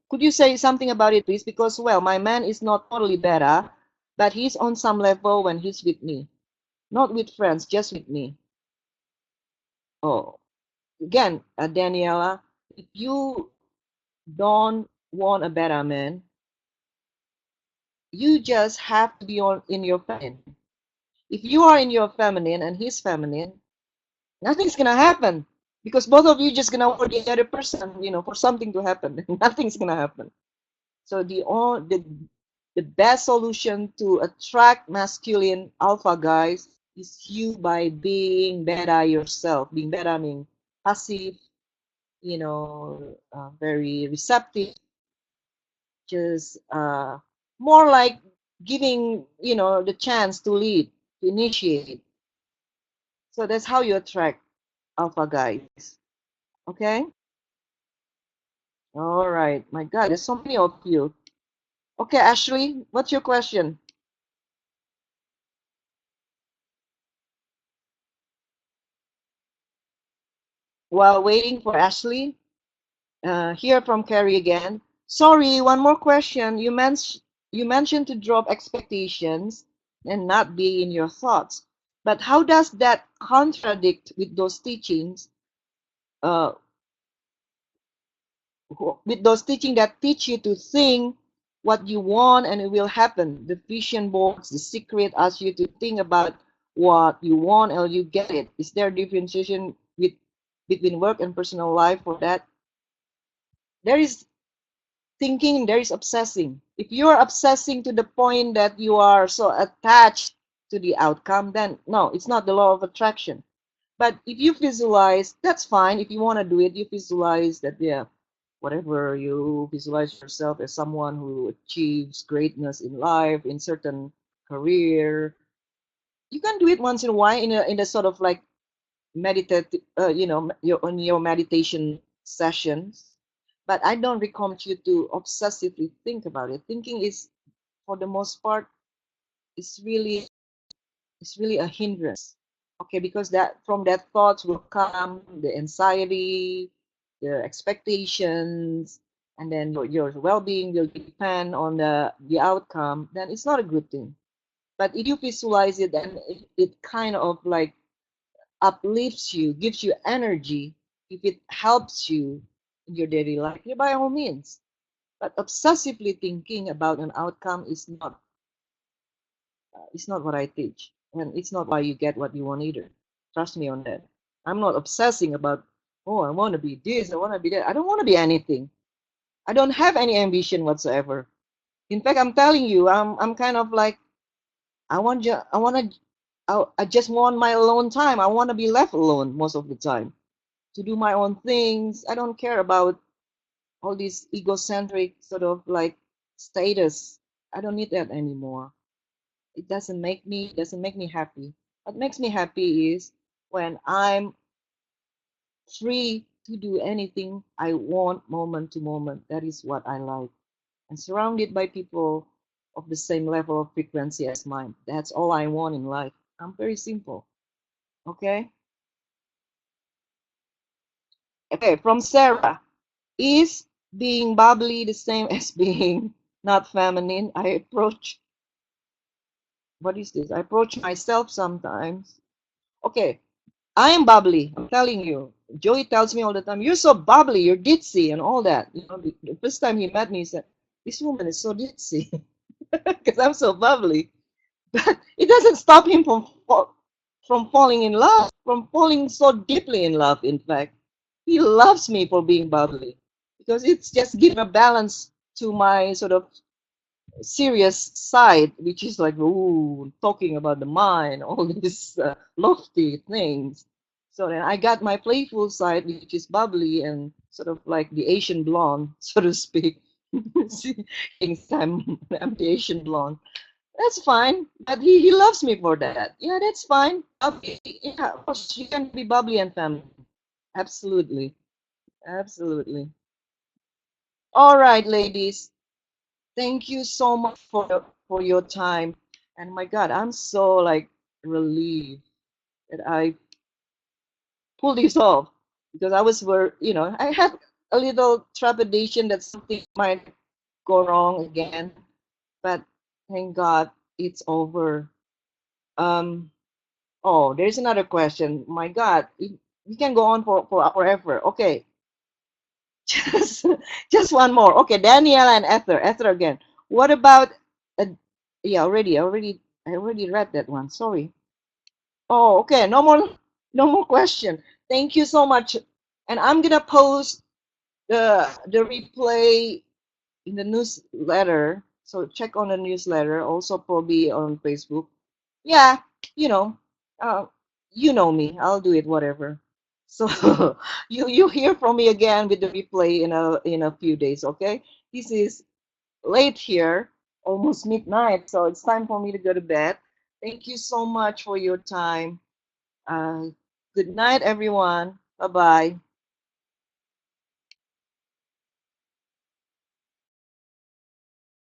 Could you say something about it, please? Because, well, my man is not totally better, but he's on some level when he's with me. Not with friends, just with me. Oh, again, Daniela, if you don't want a better man, you just have to be in your feminine. If you are in your feminine and he's feminine, nothing's gonna happen because both of you just gonna work the other person, for something to happen. Nothing's gonna happen. So the best solution to attract masculine alpha guys is you by being better yourself. Being better means passive, very receptive, just more like giving, the chance to lead, to initiate. So that's how you attract alpha guys. Okay? All right. My God, there's so many of you. Okay, Ashley, what's your question? While waiting for Ashley, hear from Carrie again. Sorry, one more question. You mentioned to drop expectations and not be in your thoughts. But how does that contradict with those teachings? Uh, with those teaching that teach you to think what you want and it will happen. The vision boards, the secret asks you to think about what you want and you get it. Is there a differentiation between work and personal life for that? There is thinking, there is obsessing. If you're obsessing to the point that you are so attached to the outcome, then no, it's not the law of attraction. But if you visualize, that's fine. If you want to do it, you visualize that, yeah, whatever you visualize yourself as someone who achieves greatness in life, in certain career, you can do it once in a while in a sort of like meditate, on your meditation sessions. But I don't recommend you to obsessively think about it. Thinking is, for the most part, is really a hindrance. Okay, because that from that thoughts will come the anxiety, the expectations, and then your well-being will depend on the outcome. Then it's not a good thing. But if you visualize it and it kind of like uplifts you, gives you energy, if it helps you in your daily life, yeah, by all means. But obsessively thinking about an outcome is not what I teach, and it's not why you get what you want either. Trust me on that. I'm not obsessing about, oh, I want to be this, I want to be that. I don't want to be anything. I don't have any ambition whatsoever. In fact, I'm telling you, I'm kind of like I want to I just want my alone time. I want to be left alone most of the time to do my own things. I don't care about all these egocentric sort of like status. I don't need that anymore. It doesn't make me happy. What makes me happy is when I'm free to do anything I want moment to moment. That is what I like. And surrounded by people of the same level of frequency as mine. That's all I want in life. I'm very simple. Okay? Okay, from Sarah. Is being bubbly the same as being not feminine? What is this? I approach myself sometimes. Okay, I am bubbly. I'm telling you. Joey tells me all the time, you're so bubbly, you're ditzy, and all that. You know, the first time he met me, he said, this woman is so ditzy because I'm so bubbly. But it doesn't stop him from falling in love, from falling so deeply in love, in fact. He loves me for being bubbly because it's just give a balance to my sort of serious side, which is like, ooh, talking about the mind, all these lofty things. So then I got my playful side, which is bubbly and sort of like the Asian blonde, so to speak. Thinks I'm the Asian blonde. That's fine, but he loves me for that. Yeah, that's fine. Yeah, of course, you can be bubbly and feminine. Absolutely, absolutely. All right, ladies. Thank you so much for your time. And my God, I'm so like relieved that I pulled this off because I was I had a little trepidation that something might go wrong again, but thank God it's over. Um, oh, there's another question. My God, we can go on for forever. Okay, just just one more. Okay, Danielle and Ether. Ether again. What about uh, yeah, I already read that one. Sorry. Oh, okay. No more question. Thank you so much. And I'm gonna post the replay in the newsletter. So check on the newsletter, also probably on Facebook. Yeah, you know, uh, you know me. I'll do it, whatever. So you hear from me again with the replay in a few days. Okay, this is late here, almost midnight, so it's time for me to go to bed. Thank you so much for your time. Uh, Good night, everyone. Bye bye.